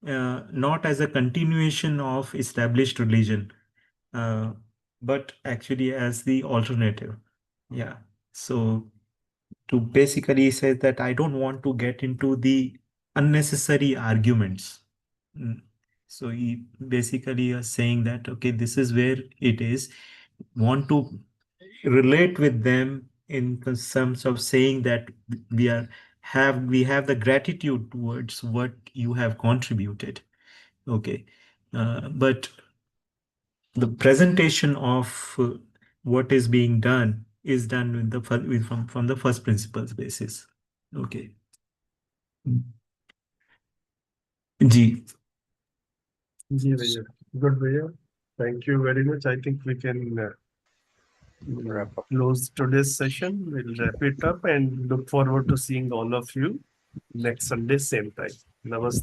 not as a continuation of established religion, uh, but actually as the alternative. Yeah. So to basically say that I don't want to get into the unnecessary arguments. Mm. So he basically is saying that, okay, this is where it is. Want to relate with them in terms of saying that we have the gratitude towards what you have contributed. Okay. But the presentation of what is being done is done with from the first principles basis. Okay. G. जी भैया, good भैया. Thank you very much. I think we can Wrap up. close today's session. We'll wrap it up and look forward to seeing all of you next Sunday, same time. Namaste.